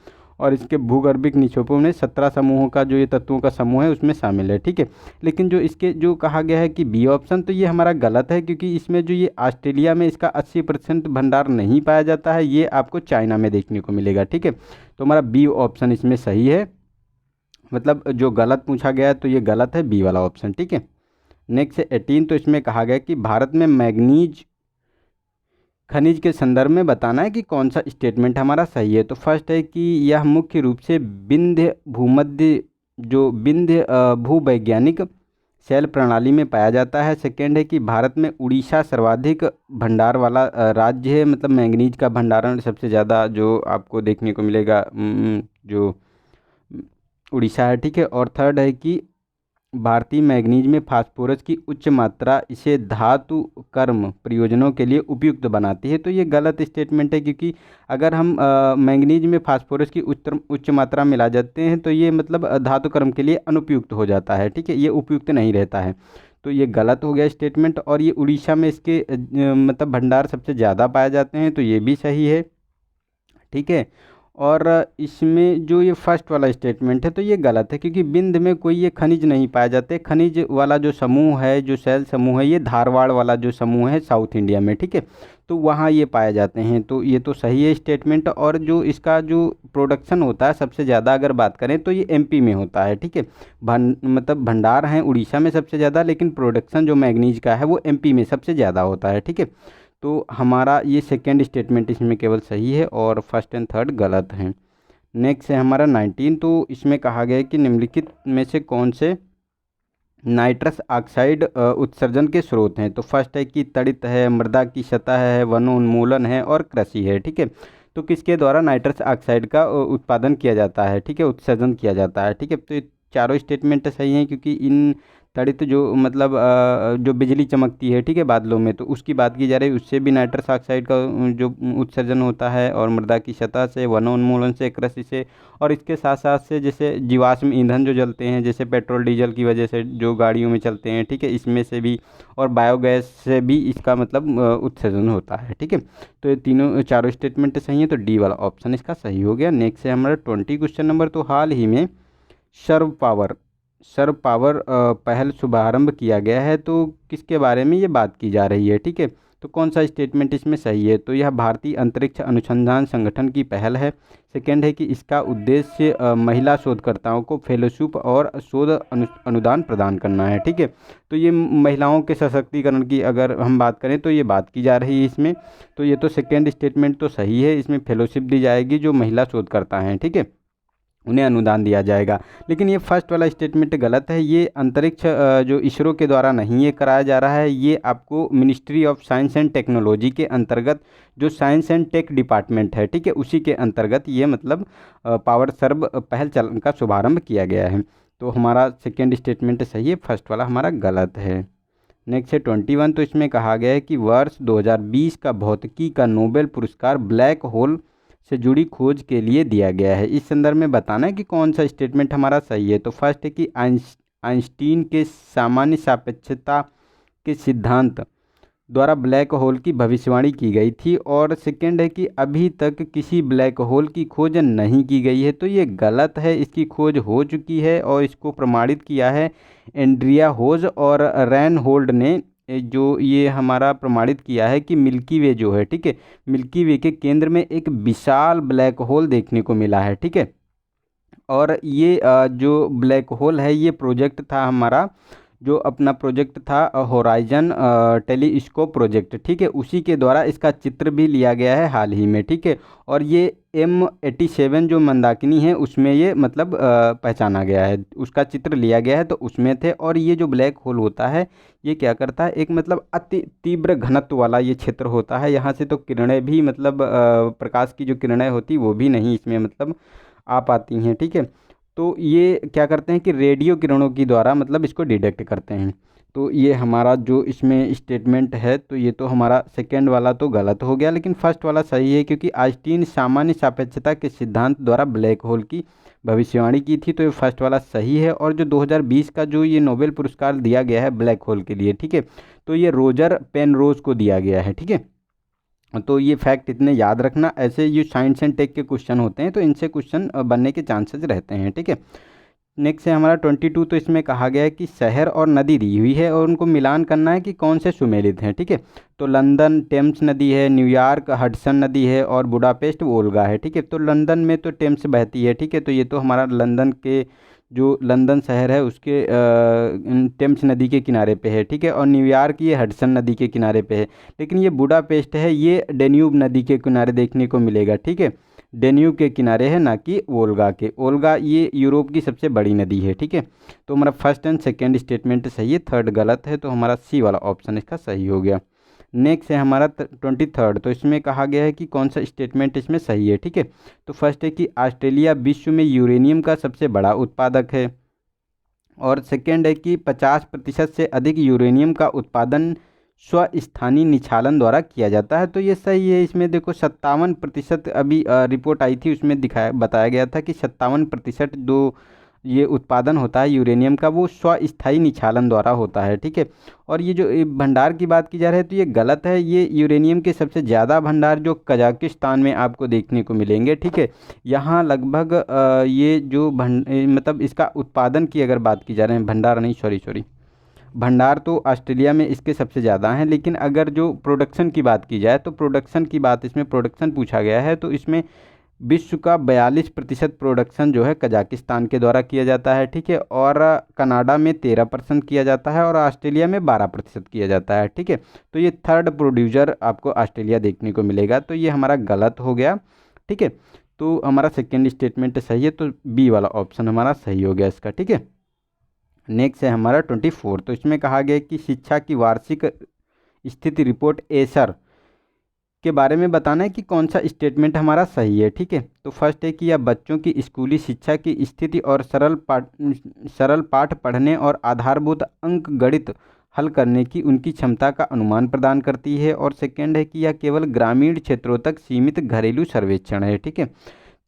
और इसके भूगर्भिक निक्षेपों में 17 समूहों का जो ये तत्वों का समूह है उसमें शामिल है, ठीक है। लेकिन जो इसके जो कहा गया है कि बी ऑप्शन, तो ये हमारा गलत है, क्योंकि इसमें जो ये ऑस्ट्रेलिया में इसका 80% भंडार नहीं पाया जाता है, ये आपको चाइना में देखने को मिलेगा, ठीक है। तो हमारा बी ऑप्शन इसमें सही है, मतलब जो गलत पूछा गया है तो ये गलत है, बी वाला ऑप्शन, ठीक है। नेक्स्ट है 18। तो इसमें कहा गया कि भारत में मैग्नीज खनिज के संदर्भ में बताना है कि कौन सा स्टेटमेंट हमारा सही है। तो फर्स्ट है कि यह मुख्य रूप से विंध्य भूवैज्ञानिक शैल प्रणाली में पाया जाता है। सेकेंड है कि भारत में उड़ीसा सर्वाधिक भंडार वाला राज्य है, मतलब मैंगनीज का भंडारण सबसे ज़्यादा जो आपको देखने को मिलेगा जो उड़ीसा है, ठीक है। और थर्ड है कि भारतीय मैग्नीज में फास्फोरस की उच्च मात्रा इसे धातु कर्म प्रयोजनों के लिए उपयुक्त बनाती है। तो ये गलत स्टेटमेंट है, क्योंकि अगर हम मैग्नीज में फास्फोरस की उच्च मात्रा मिला जाते हैं तो ये मतलब धातु कर्म के लिए अनुपयुक्त हो जाता है, ठीक है, ये उपयुक्त नहीं रहता है। तो ये गलत हो गया स्टेटमेंट। और ये उड़ीसा में इसके मतलब भंडार सबसे ज़्यादा पाए जाते हैं, तो ये भी सही है, ठीक है। और इसमें जो ये फर्स्ट वाला स्टेटमेंट है तो ये गलत है, क्योंकि बिंद में कोई ये खनिज नहीं पाए जाते। खनिज वाला जो समूह है, जो शैल समूह है, ये धारवाड़ वाला जो समूह है साउथ इंडिया में, ठीक है, तो वहाँ ये पाए जाते हैं। तो ये तो सही है स्टेटमेंट। और जो इसका जो प्रोडक्शन होता है सबसे ज़्यादा अगर बात करें तो ये एमपी में होता है, ठीक है। मतलब भंडार हैं उड़ीसा में सबसे ज़्यादा, लेकिन प्रोडक्शन जो मैग्नीज का है वो एमपी में सबसे ज़्यादा होता है, ठीक है। तो हमारा ये सेकेंड स्टेटमेंट इसमें केवल सही है और फर्स्ट एंड थर्ड गलत हैं। नेक्स्ट है हमारा 19। तो इसमें कहा गया है कि निम्नलिखित में से कौन से नाइट्रस ऑक्साइड उत्सर्जन के स्रोत हैं। तो फर्स्ट है कि तड़ित है, मृदा की सतह है, वनोन्मूलन है और कृषि है, ठीक है। तो किसके द्वारा नाइट्रस ऑक्साइड का उत्पादन किया जाता है, ठीक है, उत्सर्जन किया जाता है, ठीक है। तो ये चारों स्टेटमेंट सही हैं, क्योंकि इन तड़ित जो मतलब जो बिजली चमकती है, ठीक है, बादलों में, तो उसकी बात की जा रही है, उससे भी नाइट्रस ऑक्साइड का जो उत्सर्जन होता है। और मृदा की सतह से, वनोन्मूलन से, कृषि से, और इसके साथ साथ से जैसे जीवाश्म ईंधन जो जलते हैं, जैसे पेट्रोल डीजल की वजह से जो गाड़ियों में चलते हैं, ठीक है, इसमें से भी, और बायोगैस से भी इसका मतलब उत्सर्जन होता है, ठीक है। तो ये तीनों चारों स्टेटमेंट सही है, तो डी वाला ऑप्शन इसका सही हो गया। नेक्स्ट है हमारा 20 क्वेश्चन नंबर। तो हाल ही में सर्व पावर पहल शुभारंभ किया गया है, तो किसके बारे में ये बात की जा रही है, ठीक है। तो कौन सा स्टेटमेंट इसमें सही है। तो यह भारतीय अंतरिक्ष अनुसंधान संगठन की पहल है। सेकेंड है कि इसका उद्देश्य महिला शोधकर्ताओं को फेलोशिप और शोध अनुदान प्रदान करना है, ठीक है। तो ये महिलाओं के सशक्तिकरण की अगर हम बात करें तो ये बात की जा रही है इसमें। तो ये तो सेकेंड स्टेटमेंट तो सही है, इसमें फेलोशिप दी जाएगी जो महिला शोधकर्ता हैं, ठीक है, उन्हें अनुदान दिया जाएगा। लेकिन ये फर्स्ट वाला स्टेटमेंट गलत है। ये अंतरिक्ष जो इसरो के द्वारा नहीं ये कराया जा रहा है, ये आपको ministry of science and technology के अंतर्गत जो साइंस एंड टेक डिपार्टमेंट है, ठीक है, उसी के अंतर्गत ये मतलब पावर सर्व पहल चलन का शुभारंभ किया गया है। तो हमारा सेकेंड स्टेटमेंट सही है, फर्स्ट वाला हमारा गलत है। नेक्स्ट है 21। तो इसमें कहा गया है कि वर्ष 2020 का भौतिकी का नोबेल पुरस्कार ब्लैक होल से जुड़ी खोज के लिए दिया गया है। इस संदर्भ में बताना है कि कौन सा स्टेटमेंट हमारा सही है। तो फर्स्ट है कि आइंस्टीन के सामान्य सापेक्षता के सिद्धांत द्वारा ब्लैक होल की भविष्यवाणी की गई थी। और सेकेंड है कि अभी तक किसी ब्लैक होल की खोज नहीं की गई है। तो ये गलत है, इसकी खोज हो चुकी है और इसको प्रमाणित किया है एंड्रिया होज और रैन होल्ड ने, जो ये हमारा प्रमाणित किया है कि मिल्की वे जो है, ठीक है, मिल्की वे के केंद्र में एक विशाल ब्लैक होल देखने को मिला है, ठीक है। और ये जो ब्लैक होल है ये प्रोजेक्ट था हमारा, जो अपना प्रोजेक्ट था होराइजन टेलीस्कोप प्रोजेक्ट, ठीक है, उसी के द्वारा इसका चित्र भी लिया गया है हाल ही में, ठीक है। और ये M87 जो मंदाकिनी है उसमें ये मतलब पहचाना गया है, उसका चित्र लिया गया है, तो उसमें थे। और ये जो ब्लैक होल होता है ये क्या करता है, एक मतलब अति तीव्र घनत्व वाला ये क्षेत्र होता है। यहाँ से तो किरणें भी मतलब प्रकाश की जो किरणें होती वो भी नहीं इसमें मतलब आ पाती हैं, ठीक है। तो ये क्या करते हैं कि रेडियो किरणों की द्वारा मतलब इसको डिटेक्ट करते हैं। तो ये हमारा जो इसमें स्टेटमेंट है तो ये तो हमारा सेकंड वाला तो गलत हो गया, लेकिन फर्स्ट वाला सही है, क्योंकि आइंस्टीन सामान्य सापेक्षता के सिद्धांत द्वारा ब्लैक होल की भविष्यवाणी की थी। तो ये फर्स्ट वाला सही है। और जो 2020 का जो ये नोबेल पुरस्कार दिया गया है ब्लैक होल के लिए, ठीक है, तो ये रोजर पेनरोज को दिया गया है। ठीक है, तो ये फैक्ट इतने याद रखना, ऐसे ये साइंस एंड टेक के क्वेश्चन होते हैं तो इनसे क्वेश्चन बनने के चांसेस रहते हैं। ठीक है, नेक्स्ट है हमारा 22। तो इसमें कहा गया है कि शहर और नदी दी हुई है और उनको मिलान करना है कि कौन से सुमेलित हैं। ठीक है, तो लंदन टेम्स नदी है, न्यूयॉर्क हडसन नदी है और बुडापेस्ट वोल्गा है। ठीक है, तो लंदन में तो टेम्स बहती है। ठीक है, तो ये तो हमारा लंदन के जो लंदन शहर है उसके टेम्स नदी के किनारे पे है। ठीक है, और न्यूयॉर्क ये हडसन नदी के किनारे पे है। लेकिन ये बुडापेस्ट है ये डेन्यूब नदी के किनारे देखने को मिलेगा। ठीक है, डेन्यूब के किनारे है, ना कि वोल्गा के। वोल्गा ये यूरोप की सबसे बड़ी नदी है। ठीक है, तो हमारा फर्स्ट एंड सेकेंड स्टेटमेंट सही है, थर्ड गलत है, तो हमारा सी वाला ऑप्शन इसका सही हो गया। नेक्स्ट है हमारा 23। तो इसमें कहा गया है कि कौन सा स्टेटमेंट इसमें सही है। ठीक है, तो फर्स्ट है कि ऑस्ट्रेलिया विश्व में यूरेनियम का सबसे बड़ा उत्पादक है। और सेकेंड है कि 50% से अधिक यूरेनियम का उत्पादन स्वस्थानीय निछालन द्वारा किया जाता है। तो ये सही है। इसमें देखो 57% अभी रिपोर्ट आई थी, उसमें दिखाया बताया गया था कि 57% जो ये उत्पादन होता है यूरेनियम का वो स्वस्थायी निछालन द्वारा होता है। ठीक है, और ये जो भंडार की बात की जा रही है तो ये गलत है। ये यूरेनियम के सबसे ज़्यादा भंडार जो कजाकिस्तान में आपको देखने को मिलेंगे। ठीक है, यहाँ लगभग ये जो मतलब इसका उत्पादन की अगर बात की जा रही है, भंडार नहीं, सॉरी, भंडार तो ऑस्ट्रेलिया में इसके सबसे ज़्यादा हैं। लेकिन अगर जो प्रोडक्शन की बात की जाए तो प्रोडक्शन की बात, इसमें प्रोडक्शन पूछा गया है तो इसमें विश्व का 42% प्रोडक्शन जो है कजाकिस्तान के द्वारा किया जाता है। ठीक है, और कनाडा में 13% किया जाता है और ऑस्ट्रेलिया में 12% किया जाता है। ठीक है, तो ये थर्ड प्रोड्यूसर आपको ऑस्ट्रेलिया देखने को मिलेगा, तो ये हमारा गलत हो गया। ठीक है, तो हमारा सेकेंड स्टेटमेंट सही है, तो बी वाला ऑप्शन हमारा सही हो गया इसका। ठीक है, नेक्स्ट है हमारा 24। तो इसमें कहा गया कि शिक्षा की वार्षिक स्थिति रिपोर्ट एसर के बारे में बताना है कि कौन सा स्टेटमेंट हमारा सही है। ठीक है, तो फर्स्ट है कि यह बच्चों की स्कूली शिक्षा की स्थिति और सरल पाठ पढ़ने और आधारभूत अंक गणित हल करने की उनकी क्षमता का अनुमान प्रदान करती है। और सेकंड है कि यह केवल ग्रामीण क्षेत्रों तक सीमित घरेलू सर्वेक्षण है। ठीक है,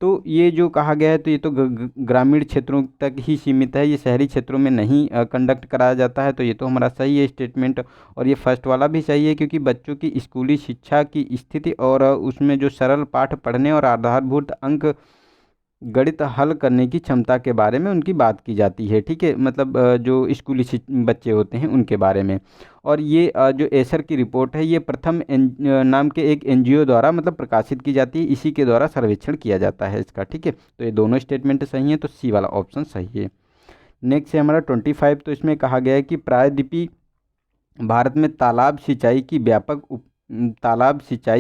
तो ये जो कहा गया है तो ये तो ग्रामीण क्षेत्रों तक ही सीमित है, ये शहरी क्षेत्रों में नहीं कंडक्ट कराया जाता है। तो ये तो हमारा सही है स्टेटमेंट। और ये फर्स्ट वाला भी सही है, क्योंकि बच्चों की स्कूली शिक्षा की स्थिति और उसमें जो सरल पाठ पढ़ने और आधारभूत अंक गणित हल करने की क्षमता के बारे में उनकी बात की जाती है। ठीक है, मतलब जो स्कूली बच्चे होते हैं उनके बारे में। और ये जो एसर की रिपोर्ट है ये प्रथम नाम के एक एनजीओ द्वारा मतलब प्रकाशित की जाती है, इसी के द्वारा सर्वेक्षण किया जाता है इसका। ठीक है, तो ये दोनों स्टेटमेंट सही हैं, तो सी वाला ऑप्शन सही है। नेक्स्ट है हमारा 25। तो इसमें कहा गया है कि प्रायद्वीपीय भारत में तालाब सिंचाई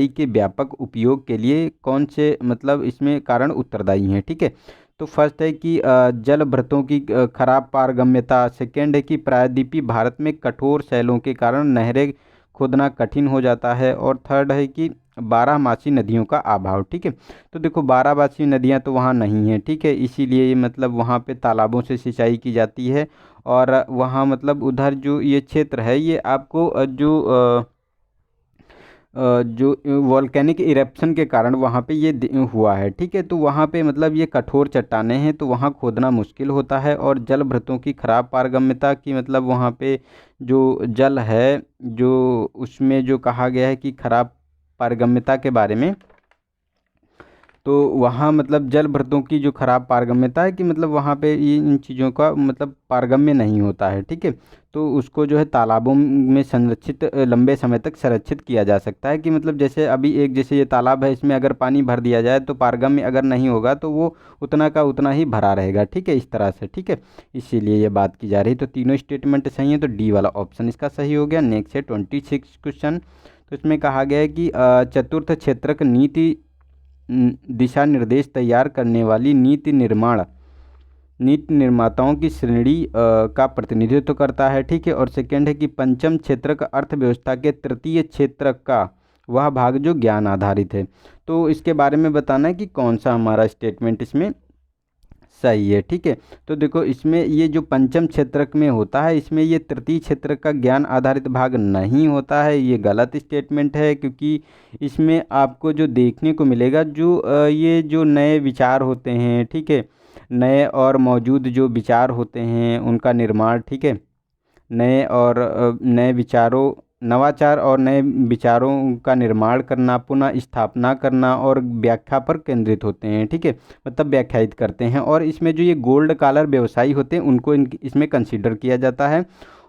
के व्यापक उपयोग के लिए कौन से मतलब इसमें कारण उत्तरदायी हैं। ठीक है, तो फर्स्ट है कि जल भृतों की खराब पारगम्यता। सेकेंड है कि प्रायद्वीपीय भारत में कठोर शैलों के कारण नहरें खोदना कठिन हो जाता है। और थर्ड है कि बारहमासी नदियों का अभाव। ठीक है, तो देखो बारहमासी नदियां तो वहाँ नहीं है। ठीक है, इसीलिए मतलब वहाँ पे तालाबों से सिंचाई की जाती है। और वहाँ मतलब उधर जो ये क्षेत्र है ये आपको जो वॉल्केनिक इरेप्शन के कारण वहाँ पे ये हुआ है। ठीक है, तो वहाँ पे मतलब ये कठोर चट्टानें हैं तो वहाँ खोदना मुश्किल होता है। और जल भृतों की खराब पारगम्यता की मतलब वहाँ पे जो जल है जो उसमें जो कहा गया है कि खराब पारगम्यता के बारे में, तो वहाँ मतलब जल भृतों की जो खराब पारगम्यता है कि मतलब वहाँ पे ये इन चीज़ों का मतलब पारगम्य नहीं होता है। ठीक है, तो उसको जो है तालाबों में संरक्षित लंबे समय तक संरक्षित किया जा सकता है कि मतलब जैसे अभी एक जैसे ये तालाब है इसमें अगर पानी भर दिया जाए तो पारगम्य अगर नहीं होगा तो वो उतना का उतना ही भरा रहेगा। ठीक है, इस तरह से। ठीक है, इसीलिए ये बात की जा रही है। तो तीनों स्टेटमेंट सही है, तो डी वाला ऑप्शन इसका सही हो गया। नेक्स्ट है 26 क्वेश्चन। तो इसमें कहा गया है कि चतुर्थ क्षेत्रक नीति दिशा निर्देश तैयार करने वाली नीति निर्माताओं की श्रेणी का प्रतिनिधित्व करता है। ठीक है, और सेकंड है कि पंचम क्षेत्र का अर्थव्यवस्था के तृतीय क्षेत्र का वह भाग जो ज्ञान आधारित है। तो इसके बारे में बताना है कि कौन सा हमारा स्टेटमेंट इसमें सही है। ठीक है, तो देखो इसमें ये जो पंचम क्षेत्रक में होता है, इसमें ये तृतीय क्षेत्र का ज्ञान आधारित भाग नहीं होता है, ये गलत स्टेटमेंट है। क्योंकि इसमें आपको जो देखने को मिलेगा, जो ये जो नए विचार होते हैं, ठीक है, नए और मौजूद जो विचार होते हैं उनका निर्माण, ठीक है, नए और नए विचारों, नवाचार और नए विचारों का निर्माण करना, पुनः स्थापना करना और व्याख्या पर केंद्रित होते हैं। ठीक है, मतलब व्याख्यायित करते हैं। और इसमें जो ये गोल्ड कॉलर व्यवसायी होते हैं उनको इसमें कंसीडर किया जाता है।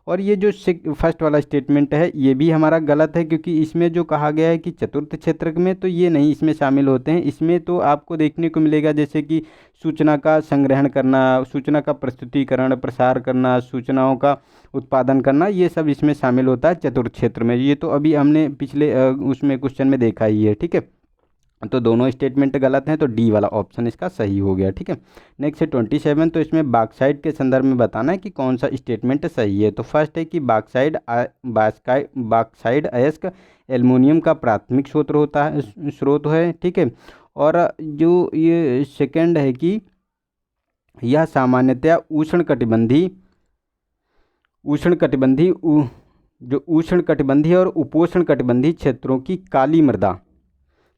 और ये जो फर्स्ट वाला स्टेटमेंट है ये भी हमारा गलत है, क्योंकि इसमें जो कहा गया है कि चतुर्थ क्षेत्र में, तो ये नहीं इसमें शामिल होते हैं। इसमें तो आपको देखने को मिलेगा जैसे कि सूचना का संग्रहण करना, सूचना का प्रस्तुतिकरण, प्रसार करना, सूचनाओं का उत्पादन करना, ये सब इसमें शामिल होता है चतुर्थ क्षेत्र में। ये तो अभी हमने पिछले उसमें क्वेश्चन में देखा ही है। ठीक है, तो दोनों स्टेटमेंट गलत हैं, तो डी वाला ऑप्शन इसका सही हो गया। ठीक है, नेक्स्ट है 27। तो इसमें बॉक्साइट के संदर्भ में बताना है कि कौन सा स्टेटमेंट सही है। तो फर्स्ट है कि बॉक्साइट अयस्क एल्युमिनियम का प्राथमिक स्रोत है। ठीक है, और जो ये सेकंड है कि यह सामान्यतया उष्णकटिबंधीय और उपोष्णकटिबंधीय क्षेत्रों की काली मृदा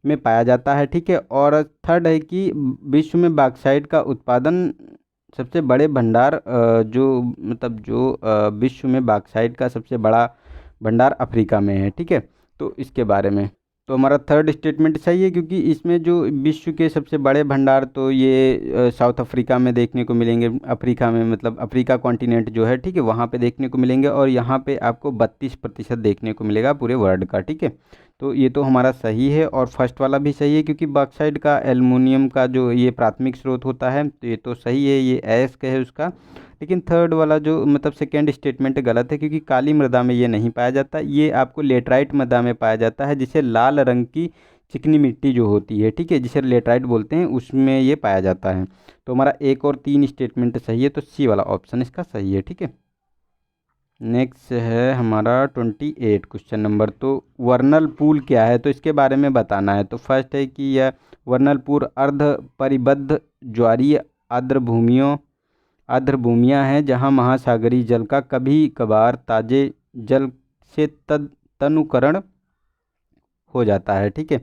में पाया जाता है। ठीक है, और थर्ड है कि विश्व में बॉक्साइट का उत्पादन सबसे बड़े भंडार विश्व में बॉक्साइट का सबसे बड़ा भंडार अफ्रीका में है। ठीक है, तो इसके बारे में तो हमारा थर्ड स्टेटमेंट सही है, क्योंकि इसमें जो विश्व के सबसे बड़े भंडार तो ये साउथ अफ्रीका में देखने को मिलेंगे। अफ्रीका में मतलब अफ्रीका कॉन्टिनेंट जो है, ठीक है, वहाँ पे देखने को मिलेंगे। और यहाँ पे आपको 32% देखने को मिलेगा पूरे वर्ल्ड का। ठीक है, तो ये तो हमारा सही है। और फर्स्ट वाला भी सही है, क्योंकि बॉक्साइट का एल्युमिनियम का जो ये प्राथमिक स्रोत होता है, तो ये तो सही है, ये अयस्क है उसका। लेकिन थर्ड वाला जो मतलब सेकेंड स्टेटमेंट गलत है, क्योंकि काली मृदा में ये नहीं पाया जाता। ये आपको लेटराइट मृदा में पाया जाता है, जिसे लाल रंग की चिकनी मिट्टी जो होती है, ठीक है, जिसे लेटराइट बोलते हैं, उसमें ये पाया जाता है। तो हमारा 1 और 3 स्टेटमेंट सही है, तो सी वाला ऑप्शन इसका सही है। ठीक है, नेक्स्ट है हमारा 28 क्वेश्चन नंबर। तो वर्नल पूल क्या है, तो इसके बारे में बताना है। तो फर्स्ट है कि यह वर्नल पूल अर्ध परिबद्ध ज्वारीय आर्द्रभूमियाँ हैं, जहाँ महासागरीय जल का कभी कभार ताजे जल से तनुकरण हो जाता है। ठीक है,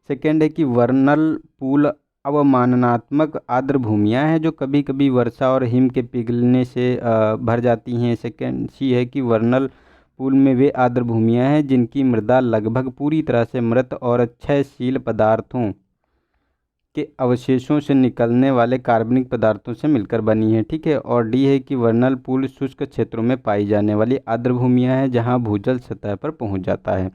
सेकेंड है कि वर्नल पूल अवमाननात्मक आर्द्रभूमियाँ हैं, जो कभी कभी वर्षा और हिम के पिघलने से भर जाती हैं। सेकेंड सी है कि वर्नल पूल में वे आर्द्रभूमियाँ हैं जिनकी मृदा लगभग पूरी तरह से मृत और क्षयशील पदार्थों के अवशेषों से निकलने वाले कार्बनिक पदार्थों से मिलकर बनी है। ठीक है, और डी है कि वर्नल पूल शुष्क क्षेत्रों में पाई जाने वाली आर्द्रभूमियाँ हैं, जहाँ भूजल सतह पर पहुँच जाता है।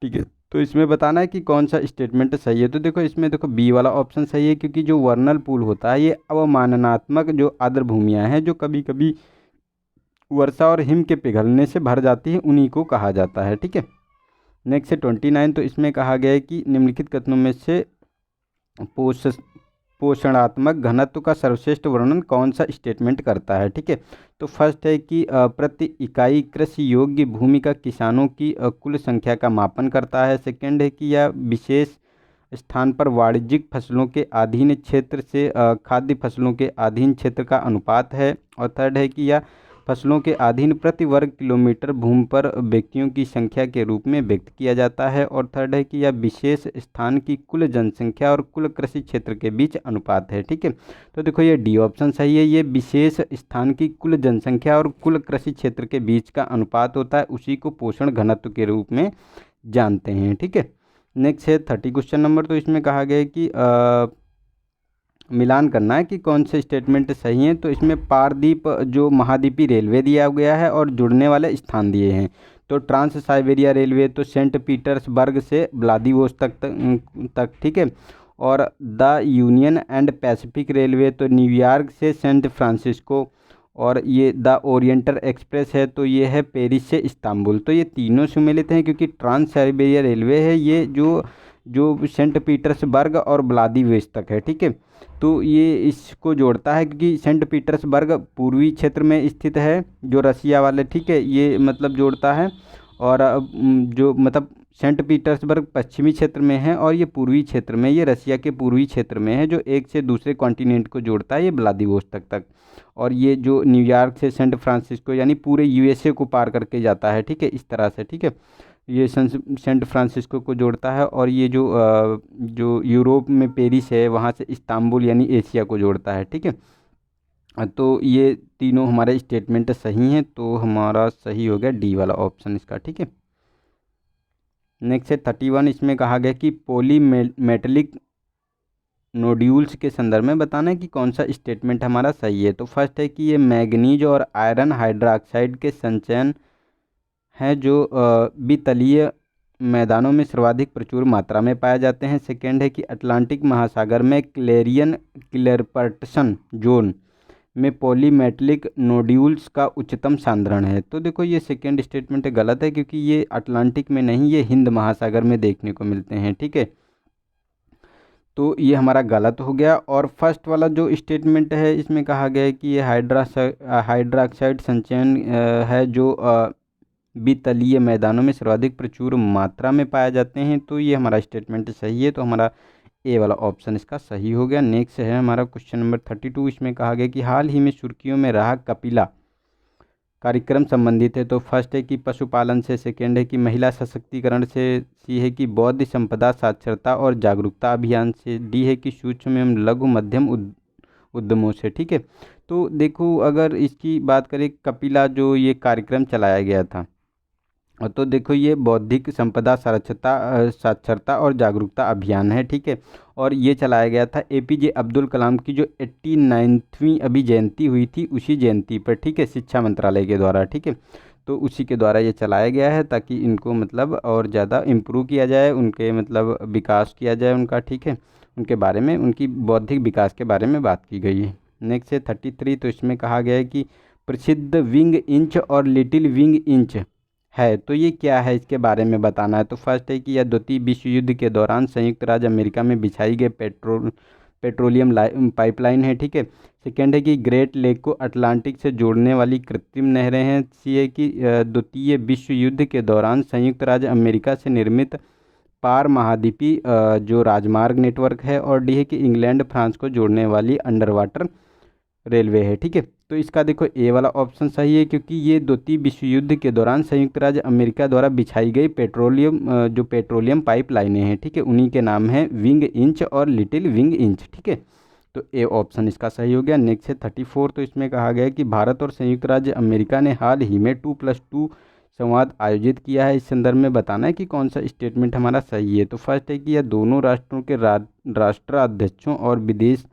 ठीक है, तो इसमें बताना है कि कौन सा स्टेटमेंट सही है। तो देखो इसमें देखो बी वाला ऑप्शन सही है, क्योंकि जो वर्नल पूल होता है ये अवमाननात्मक जो आर्द्रभूमियाँ हैं, जो कभी कभी वर्षा और हिम के पिघलने से भर जाती है, उन्हीं को कहा जाता है। ठीक है, नेक्स्ट है 29। तो इसमें कहा गया है कि निम्नलिखित कथनों में से पोषणात्मक घनत्व का सर्वश्रेष्ठ वर्णन कौन सा स्टेटमेंट करता है। ठीक है, तो फर्स्ट है कि प्रति इकाई कृषि योग्य भूमि का किसानों की कुल संख्या का मापन करता है। सेकंड है कि यह विशेष स्थान पर वाणिज्यिक फसलों के अधीन क्षेत्र से खाद्य फसलों के अधीन क्षेत्र का अनुपात है। और थर्ड है कि यह फसलों के अधीन प्रति वर्ग किलोमीटर भूमि पर व्यक्तियों की संख्या के रूप में व्यक्त किया जाता है। और थर्ड है कि यह विशेष स्थान की कुल जनसंख्या और कुल कृषि क्षेत्र के बीच अनुपात है। ठीक है, तो देखो ये डी ऑप्शन सही है, ये विशेष स्थान की कुल जनसंख्या और कुल कृषि क्षेत्र के बीच का अनुपात होता है, उसी को पोषण घनत्व के रूप में जानते हैं। ठीक है, नेक्स्ट है 30 क्वेश्चन नंबर। तो इसमें कहा गया है कि मिलान करना है कि कौन से स्टेटमेंट सही हैं। तो इसमें पारदीप जो महाद्वीपीय रेलवे दिया गया है और जुड़ने वाले स्थान दिए हैं। तो ट्रांस साइबेरिया रेलवे तो सेंट पीटर्सबर्ग से व्लादिवोस्तोक तक। ठीक है, और the union and Pacific railway तो न्यूयॉर्क से सैन फ्रांसिस्को। और ये द ओरिएंटल एक्सप्रेस है, तो ये है पेरिस से इस्तांबुल। तो ये तीनों सम्मिलित हैं, क्योंकि ट्रांस साइबेरिया रेलवे है ये जो सेंट पीटर्सबर्ग और व्लादिवोस्तोक है। ठीक है, तो ये इसको जोड़ता है, क्योंकि सेंट पीटर्सबर्ग पूर्वी क्षेत्र में स्थित है जो रसिया वाले, ठीक है, ये मतलब जोड़ता है। और जो मतलब सेंट पीटर्सबर्ग पश्चिमी क्षेत्र में है और ये पूर्वी क्षेत्र में, ये रसिया के पूर्वी क्षेत्र में है, जो एक से दूसरे कॉन्टिनेंट को जोड़ता है ये व्लादिवोस्तोक तक। और ये जो न्यूयॉर्क से सेंट फ्रांसिस्को यानी पूरे यूएसए को पार करके जाता है, ठीक है, इस तरह से, ठीक है, ये सेंट फ्रांसिस्को को जोड़ता है। और ये जो यूरोप में पेरिस है वहाँ से इस्तांबुल यानी एशिया को जोड़ता है, ठीक है। तो ये तीनों हमारे स्टेटमेंट सही हैं, तो हमारा सही हो गया डी वाला ऑप्शन इसका, ठीक है। नेक्स्ट है 31, इसमें कहा गया कि पॉलीमेटेलिक नोड्यूल्स के संदर्भ में बताना है कि कौन सा स्टेटमेंट हमारा सही है। तो फर्स्ट है कि ये मैग्नीज और आयरन हाइड्रोक्साइड के संचयन हैं जो वितलीय मैदानों में सर्वाधिक प्रचुर मात्रा में पाए जाते हैं। सेकेंड है कि अटलांटिक महासागर में क्लेरपर्टसन जोन में पॉलीमेटेलिक नोड्यूल्स का उच्चतम सांद्रण है। तो देखो ये सेकेंड स्टेटमेंट गलत है, क्योंकि ये अटलांटिक में नहीं, ये हिंद महासागर में देखने को मिलते हैं, ठीक है। तो ये हमारा गलत हो गया। और फर्स्ट वाला जो स्टेटमेंट है इसमें कहा गया है कि ये हाइड्रोक्साइड संचयन है जो वितलीय मैदानों में सर्वाधिक प्रचुर मात्रा में पाए जाते हैं। तो ये हमारा स्टेटमेंट सही है, तो हमारा ए वाला ऑप्शन इसका सही हो गया। नेक्स्ट है हमारा क्वेश्चन नंबर 32, इसमें कहा गया कि हाल ही में सुर्खियों में रहा कपिला कार्यक्रम संबंधित है। तो फर्स्ट है कि पशुपालन से, सेकेंड है कि महिला सशक्तिकरण से, सी है कि बौद्ध संपदा साक्षरता और जागरूकता अभियान से, डी है कि सूक्ष्म एवं लघु मध्यम उद्यमों से, ठीक है। तो देखो अगर इसकी बात करें, कपिला जो ये कार्यक्रम चलाया गया था, तो देखो ये बौद्धिक संपदा साक्षरता और जागरूकता अभियान है, ठीक है। और ये चलाया गया था एपीजे अब्दुल कलाम की जो 89वीं अभी जयंती हुई थी उसी जयंती पर, ठीक है, शिक्षा मंत्रालय के द्वारा, ठीक है। तो उसी के द्वारा ये चलाया गया है ताकि इनको मतलब और ज़्यादा इम्प्रूव किया जाए, उनके मतलब विकास किया जाए उनका, ठीक है, उनके बारे में, उनकी बौद्धिक विकास के बारे में बात की गई है। नेक्स्ट है 33, तो इसमें कहा गया है कि प्रसिद्ध विंग इंच और लिटिल विंग इंच है, तो ये क्या है इसके बारे में बताना है। तो फर्स्ट है कि यह द्वितीय विश्व युद्ध के दौरान संयुक्त राज्य अमेरिका में बिछाई गई पेट्रोलियम पाइपलाइन है, ठीक है। सेकेंड है कि ग्रेट लेक को अटलांटिक से जोड़ने वाली कृत्रिम नहरें हैं। सी है कि द्वितीय विश्व युद्ध के दौरान संयुक्त राज्य अमेरिका से निर्मित पार महाद्वीपीय जो राजमार्ग नेटवर्क है। और डी है कि इंग्लैंड फ्रांस को जोड़ने वाली अंडर वाटर रेलवे है, ठीक है। तो इसका देखो ए वाला ऑप्शन सही है, क्योंकि ये द्वितीय विश्व युद्ध के दौरान संयुक्त राज्य अमेरिका द्वारा बिछाई गई जो पेट्रोलियम पाइपलाइनें हैं, ठीक है, उन्हीं के नाम हैं विंग इंच और लिटिल विंग इंच, ठीक है। तो ए ऑप्शन इसका सही हो गया। नेक्स्ट है 34, तो इसमें कहा गया है कि भारत और संयुक्त राज्य अमेरिका ने हाल ही में 2+2 संवाद आयोजित किया है। इस संदर्भ में बताना है कि कौन सा स्टेटमेंट हमारा सही है। तो फर्स्ट है कि यह दोनों राष्ट्रों के राष्ट्राध्यक्षों और विदेश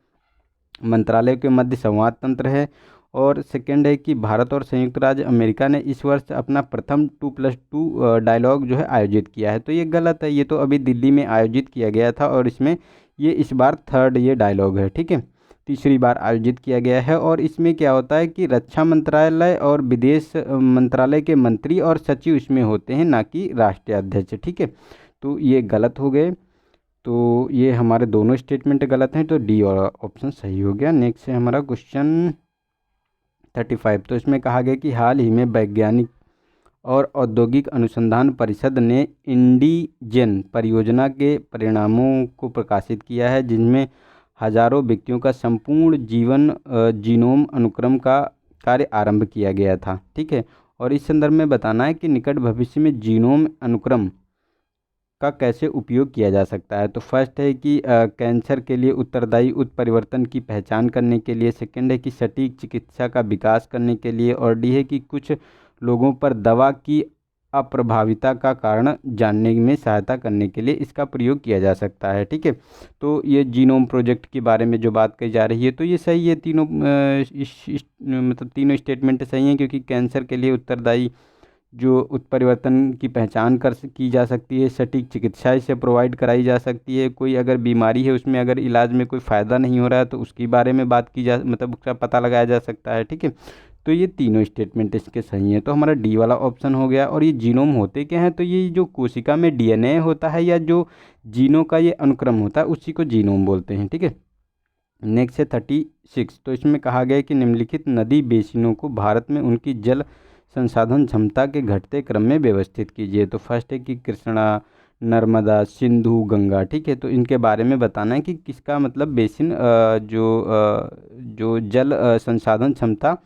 मंत्रालय के मध्य संवाद तंत्र है। और सेकेंड है कि भारत और संयुक्त राज्य अमेरिका ने इस वर्ष अपना प्रथम 2+2 डायलॉग जो है आयोजित किया है। तो ये गलत है, ये तो अभी दिल्ली में आयोजित किया गया था और इसमें ये इस बार थर्ड ये डायलॉग है, ठीक है, तीसरी बार आयोजित किया गया है। और इसमें क्या होता है कि रक्षा मंत्रालय और विदेश मंत्रालय के मंत्री और सचिव इसमें होते हैं, ना कि राष्ट्रीय अध्यक्ष, ठीक है। तो ये गलत हो गए, तो ये हमारे दोनों स्टेटमेंट गलत हैं, तो डी वाला ऑप्शन सही हो गया। नेक्स्ट है हमारा क्वेश्चन 35, तो इसमें कहा गया कि हाल ही में वैज्ञानिक और औद्योगिक अनुसंधान परिषद ने इंडीजेन परियोजना के परिणामों को प्रकाशित किया है, जिनमें हजारों व्यक्तियों का संपूर्ण जीवन जीनोम अनुक्रम का कार्य आरंभ किया गया था, ठीक है। और इस संदर्भ में बताना है कि निकट भविष्य में जीनोम अनुक्रम का कैसे उपयोग किया जा सकता है। तो फर्स्ट है कि कैंसर के लिए उत्तरदायी उत्परिवर्तन की पहचान करने के लिए। सेकंड है कि सटीक चिकित्सा का विकास करने के लिए। और डी है कि कुछ लोगों पर दवा की अप्रभाविता का कारण जानने में सहायता करने के लिए इसका प्रयोग किया जा सकता है, ठीक है। तो ये जीनोम प्रोजेक्ट के बारे में जो बात कही जा रही है, तो ये सही है, तीनों मतलब तीनों स्टेटमेंट सही हैं, क्योंकि कैंसर के लिए उत्तरदायी जो उत्परिवर्तन की पहचान की जा सकती है, सटीक चिकित्सा इसे प्रोवाइड कराई जा सकती है, कोई अगर बीमारी है उसमें अगर इलाज में कोई फ़ायदा नहीं हो रहा है तो उसके बारे में बात की जा मतलब उसका पता लगाया जा सकता है, ठीक है। तो ये तीनों स्टेटमेंट इसके सही हैं, तो हमारा डी वाला ऑप्शन हो गया। और ये जीनोम होते क्या हैं, तो ये जो कोशिका में डीएनए होता है या जो जीनों का ये अनुक्रम होता है उसी को जीनोम बोलते हैं, ठीक है। नेक्स्ट है 36, तो इसमें कहा गया है कि निम्नलिखित नदी बेसिनों को भारत में उनकी जल संसाधन क्षमता के घटते क्रम में व्यवस्थित कीजिए। तो फर्स्ट है कि कृष्णा, नर्मदा, सिंधु, गंगा। ठीक है, तो इनके बारे में बताना है कि किसका मतलब बेसिन जो जल संसाधन क्षमता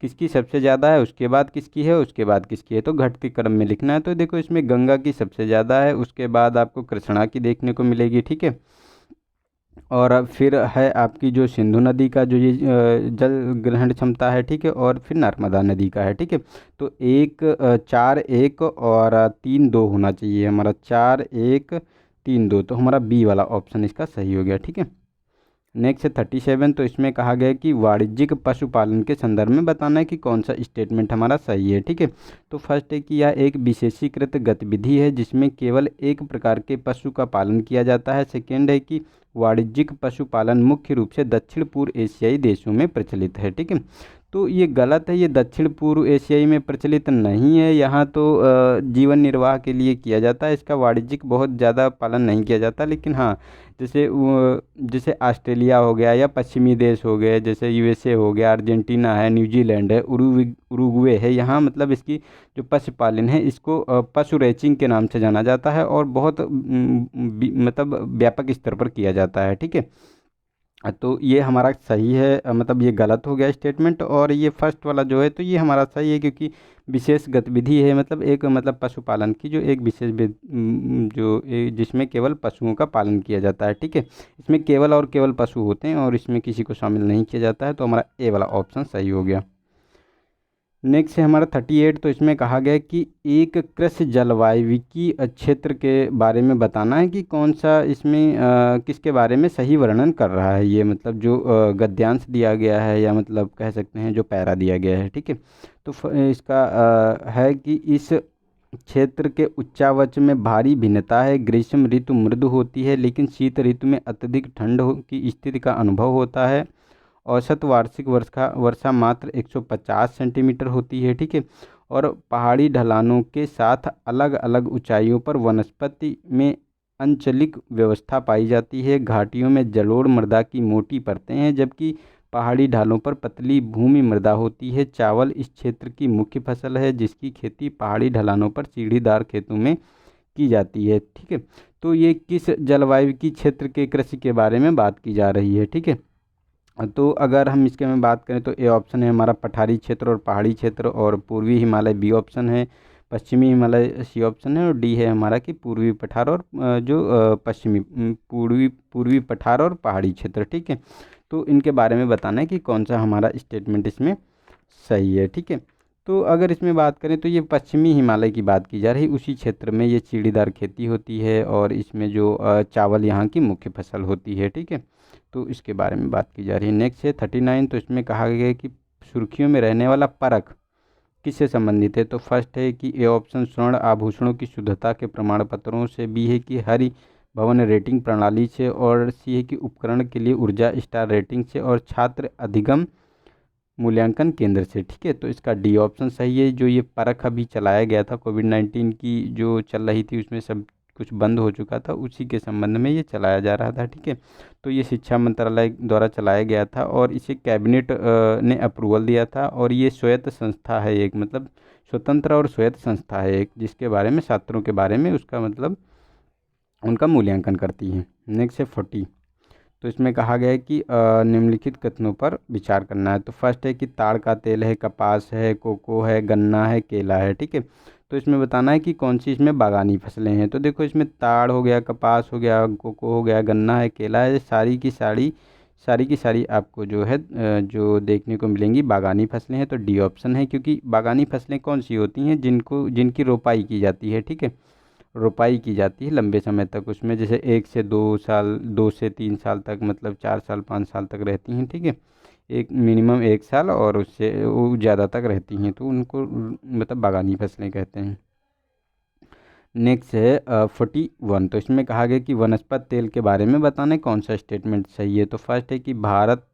किसकी सबसे ज़्यादा है, उसके बाद किसकी है, उसके बाद किसकी है, तो घटते क्रम में लिखना है। तो देखो इसमें गंगा की सबसे ज़्यादा है, उसके बाद आपको कृष्णा की देखने को मिलेगी। ठीक है, और अब फिर है आपकी जो सिंधु नदी का जो ये जल ग्रहण क्षमता है। ठीक है, और फिर नर्मदा नदी का है। ठीक है, तो 4-1 और 3-2 होना चाहिए हमारा, 4-1-3-2, तो हमारा बी वाला ऑप्शन इसका सही हो गया। ठीक है, नेक्स्ट है 37। तो इसमें कहा गया है कि वाणिज्यिक पशुपालन के संदर्भ में बताना है कि कौन सा स्टेटमेंट हमारा सही है। ठीक है, तो फर्स्ट है कि यह एक विशेषीकृत गतिविधि है जिसमें केवल एक प्रकार के पशु का पालन किया जाता है। सेकेंड है कि वाणिज्यिक पशुपालन मुख्य रूप से दक्षिण पूर्व एशियाई देशों में प्रचलित है। ठीक है, तो ये गलत है, ये दक्षिण पूर्व एशियाई में प्रचलित नहीं है। यहाँ तो जीवन निर्वाह के लिए किया जाता है, इसका वाणिज्यिक बहुत ज़्यादा पालन नहीं किया जाता। लेकिन हाँ, जैसे ऑस्ट्रेलिया हो गया या पश्चिमी देश हो गए, जैसे यूएसए हो गया, अर्जेंटीना है, न्यूजीलैंड है, उरुग्वे है, यहाँ मतलब इसकी जो पशुपालन है इसको पशु रैंचिंग के नाम से जाना जाता है और बहुत मतलब व्यापक स्तर पर किया जाता है। ठीक है, तो ये हमारा सही है, मतलब ये गलत हो गया स्टेटमेंट। और ये फर्स्ट वाला जो है तो ये हमारा सही है, क्योंकि विशेष गतिविधि है, मतलब एक मतलब पशुपालन की जो एक विशेष जिसमें केवल पशुओं का पालन किया जाता है। ठीक है, इसमें केवल और केवल पशु होते हैं और इसमें किसी को शामिल नहीं किया जाता है, तो हमारा ए वाला ऑप्शन सही हो गया। नेक्स्ट है हमारा 38। तो इसमें कहा गया है कि एक कृषि जलवायविकी क्षेत्र के बारे में बताना है कि कौन सा इसमें किसके बारे में सही वर्णन कर रहा है। ये मतलब जो गद्यांश दिया गया है या मतलब कह सकते हैं जो पैरा दिया गया है। ठीक है, तो इसका है कि इस क्षेत्र के उच्चावच में भारी भिन्नता है। ग्रीष्म ऋतु मृदु होती है लेकिन शीत ऋतु में अत्यधिक ठंड की स्थिति का अनुभव होता है। औसत वार्षिक वर्षा मात्र 150 सेंटीमीटर होती है। ठीक है, और पहाड़ी ढलानों के साथ अलग अलग ऊंचाइयों पर वनस्पति में अंचलिक व्यवस्था पाई जाती है। घाटियों में जलोढ़ मृदा की मोटी परतें हैं जबकि पहाड़ी ढालों पर पतली भूमि मृदा होती है। चावल इस क्षेत्र की मुख्य फसल है जिसकी खेती पहाड़ी ढलानों पर सीढ़ीदार खेतों में की जाती है। ठीक है, तो ये किस जलवायु की क्षेत्र के कृषि के बारे में बात की जा रही है। ठीक है, तो अगर हम इसके में बात करें तो ए ऑप्शन है हमारा पठारी क्षेत्र और पहाड़ी क्षेत्र, और पूर्वी हिमालय बी ऑप्शन है, पश्चिमी हिमालय सी ऑप्शन है, और डी है हमारा कि पूर्वी पठार और पश्चिमी पूर्वी पठार और पहाड़ी क्षेत्र। ठीक है, तो इनके बारे में बताना है कि कौन सा हमारा स्टेटमेंट इसमें सही है। ठीक है, तो अगर इसमें बात करें तो ये पश्चिमी हिमालय की बात की जा रही, उसी क्षेत्र में ये सीढ़ीदार खेती होती है और इसमें जो चावल यहाँ की मुख्य फसल होती है। ठीक है, तो इसके बारे में बात की जा रही है। नेक्स्ट है 39। तो इसमें कहा गया है कि सुर्खियों में रहने वाला परख किससे संबंधित है। तो फर्स्ट है कि ए ऑप्शन स्वर्ण आभूषणों की शुद्धता के प्रमाण पत्रों से, बी है कि हरि भवन रेटिंग प्रणाली से, और सी है कि उपकरण के लिए ऊर्जा स्टार रेटिंग से, और छात्र अधिगम मूल्यांकन केंद्र से। ठीक है, तो इसका डी ऑप्शन सही है। जो ये परख अभी चलाया गया था कोविड-19 की जो चल रही थी उसमें सब कुछ बंद हो चुका था, उसी के संबंध में ये चलाया जा रहा था। ठीक है, तो ये शिक्षा मंत्रालय द्वारा चलाया गया था और इसे कैबिनेट ने अप्रूवल दिया था, और ये स्वायत्त संस्था है एक, मतलब स्वतंत्र और स्वायत्त संस्था है एक, जिसके बारे में छात्रों के बारे में उसका मतलब उनका मूल्यांकन करती है। नेक्स्ट है 40। तो इसमें कहा गया है कि निम्नलिखित कथनों पर विचार करना है। तो फर्स्ट है कि ताड़ का तेल है, कपास है, कोको है, गन्ना है, केला है। ठीक है, तो इसमें बताना है कि कौन सी इसमें बागानी फसलें हैं। तो देखो इसमें ताड़ हो गया, कपास हो गया, कोको हो गया, गन्ना है, केला है, सारी की सारी आपको जो है जो देखने को मिलेंगी बागानी फसलें हैं। तो डी ऑप्शन है, क्योंकि बागानी फसलें कौन सी होती हैं जिनकी रोपाई की जाती है। ठीक है, रोपाई की जाती है लंबे समय तक, उसमें जैसे 1 से 2 साल, 2 से 3 साल तक, मतलब 4 साल 5 साल तक रहती हैं। ठीक है, एक मिनिमम 1 साल और उससे वो ज़्यादा तक रहती हैं, तो उनको मतलब बागानी फसलें कहते हैं। नेक्स्ट है 41। तो इसमें कहा गया कि वनस्पति तेल के बारे में बताना है कौन सा स्टेटमेंट सही है। तो फर्स्ट है कि भारत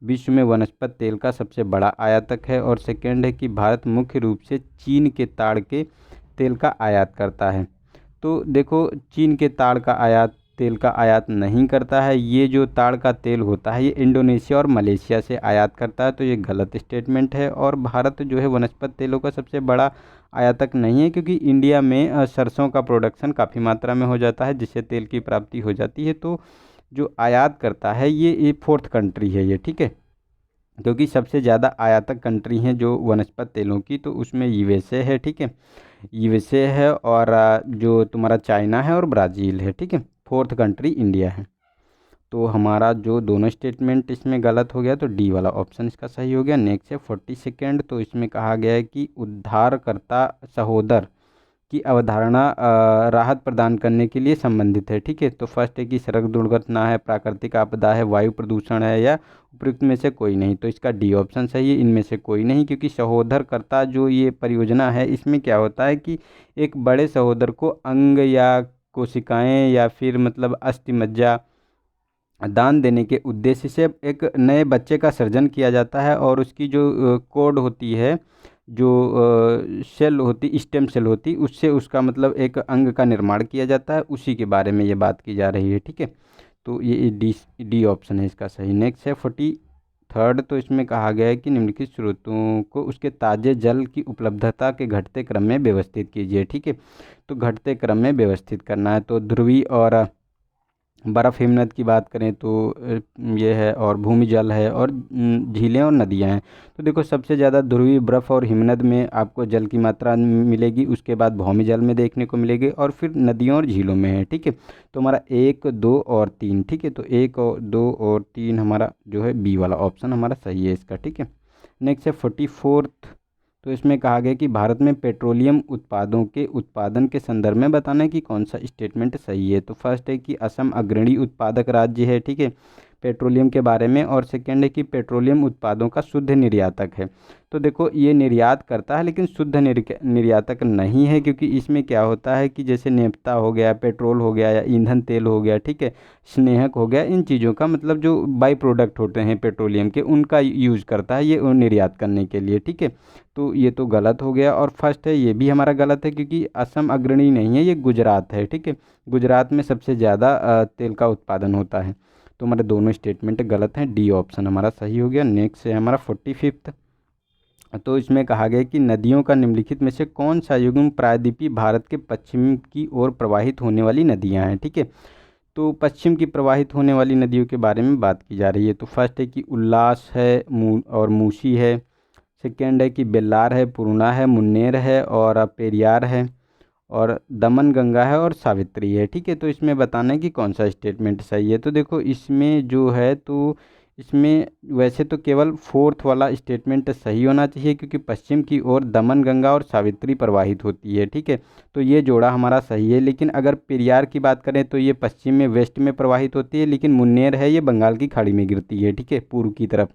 विश्व में वनस्पति तेल का सबसे बड़ा आयातक है, और सेकेंड है कि भारत मुख्य रूप से चीन के ताड़ के तेल का आयात करता है। तो देखो चीन के ताड़ का आयात तेल का आयात नहीं करता है। ये जो ताड़ का तेल होता है ये इंडोनेशिया और मलेशिया से आयात करता है, तो ये गलत स्टेटमेंट है। और भारत जो है वनस्पति तेलों का सबसे बड़ा आयातक नहीं है, क्योंकि इंडिया में सरसों का प्रोडक्शन काफ़ी मात्रा में हो जाता है, जिससे तेल की प्राप्ति हो जाती है। तो जो आयात करता है ये फोर्थ कंट्री है ये, ठीक है, क्योंकि सबसे ज़्यादा आयातक कंट्री हैं जो वनस्पति तेलों की, तो उसमें यूएसए है, ठीक है, यूएसए है, और जो तुम्हारा चाइना है और ब्राज़ील है, ठीक है। फोर्थ कंट्री इंडिया है। तो हमारा जो दोनों स्टेटमेंट इसमें गलत हो गया, तो डी वाला ऑप्शन इसका सही हो गया। नेक्स्ट है 42, तो इसमें कहा गया है कि उद्धारकर्ता सहोदर की अवधारणा राहत प्रदान करने के लिए संबंधित है, ठीक है। तो फर्स्ट है कि सड़क दुर्घटना है, प्राकृतिक आपदा है, वायु प्रदूषण है, या उपयुक्त में से कोई नहीं। तो इसका डी ऑप्शन सही है, इनमें से कोई नहीं, क्योंकि सहोदरकर्ता जो ये परियोजना है इसमें क्या होता है कि एक बड़े सहोदर को अंग या कोशिकाएं या फिर मतलब अस्थि मज्जा दान देने के उद्देश्य से एक नए बच्चे का सृजन किया जाता है, और उसकी जो कोड होती है, जो सेल होती, स्टेम सेल होती, उससे उसका मतलब एक अंग का निर्माण किया जाता है, उसी के बारे में ये बात की जा रही है, ठीक है। तो ये डी ऑप्शन है इसका सही। नेक्स्ट है 43, तो इसमें कहा गया है कि निम्नलिखित स्रोतों को उसके ताज़े जल की उपलब्धता के घटते क्रम में व्यवस्थित कीजिए, ठीक है। तो घटते क्रम में व्यवस्थित करना है, तो ध्रुवी और बर्फ़ हिमनद की बात करें तो ये है, और भूमि जल है, और झीलें और नदियाँ हैं। तो देखो सबसे ज़्यादा ध्रुवीय बर्फ़ और हिमनद में आपको जल की मात्रा मिलेगी, उसके बाद भूमि जल में देखने को मिलेगी, और फिर नदियों और झीलों में है, ठीक है। तो हमारा 1, 2 और 3, ठीक है। तो 1 और 2 और 3 हमारा जो है बी वाला ऑप्शन हमारा सही है इसका, ठीक है। नेक्स्ट है 44, तो इसमें कहा गया कि भारत में पेट्रोलियम उत्पादों के उत्पादन के संदर्भ में बताना है कि कौन सा स्टेटमेंट सही है। तो फर्स्ट है कि असम अग्रणी उत्पादक राज्य है, ठीक है, पेट्रोलियम के बारे में। और सेकेंड है कि पेट्रोलियम उत्पादों का शुद्ध निर्यातक है। तो देखो ये निर्यात करता है लेकिन शुद्ध निर्यातक नहीं है, क्योंकि इसमें क्या होता है कि जैसे नेफ्ता हो गया, पेट्रोल हो गया, या ईंधन तेल हो गया, ठीक है, स्नेहक हो गया, इन चीज़ों का मतलब जो बाई प्रोडक्ट होते हैं पेट्रोलियम के, उनका यूज़ करता है ये निर्यात करने के लिए, ठीक है। तो ये तो गलत हो गया। और फर्स्ट है ये भी हमारा गलत है, क्योंकि असम अग्रणी नहीं है, ये गुजरात है, ठीक है। गुजरात में सबसे ज़्यादा तेल का उत्पादन होता है। तो हमारे दोनों स्टेटमेंट गलत हैं, डी ऑप्शन हमारा सही हो गया। नेक्स्ट है हमारा 45, तो इसमें कहा गया कि नदियों का निम्नलिखित में से कौन सा युग्म प्रायद्वीपीय भारत के पश्चिम की ओर प्रवाहित होने वाली नदियां हैं, ठीक है। तो पश्चिम की प्रवाहित होने वाली नदियों के बारे में बात की जा रही है। तो फर्स्ट है कि उल्लास है, और मूसी है। सेकेंड है कि बेल्लार है, पूर्णा है, मुन्नेर है, और पेरियार है, और दमन गंगा है, और सावित्री है, ठीक है। तो इसमें बताना है कि कौन सा स्टेटमेंट सही है। तो देखो इसमें जो है, तो इसमें वैसे तो केवल फोर्थ वाला स्टेटमेंट सही होना चाहिए, क्योंकि पश्चिम की ओर दमन गंगा और सावित्री प्रवाहित होती है, ठीक है। तो ये जोड़ा हमारा सही है। लेकिन अगर पेरियार की बात करें तो ये पश्चिम में वेस्ट में प्रवाहित होती है, लेकिन मुन्नेर है ये बंगाल की खाड़ी में गिरती है, ठीक है, पूर्व की तरफ।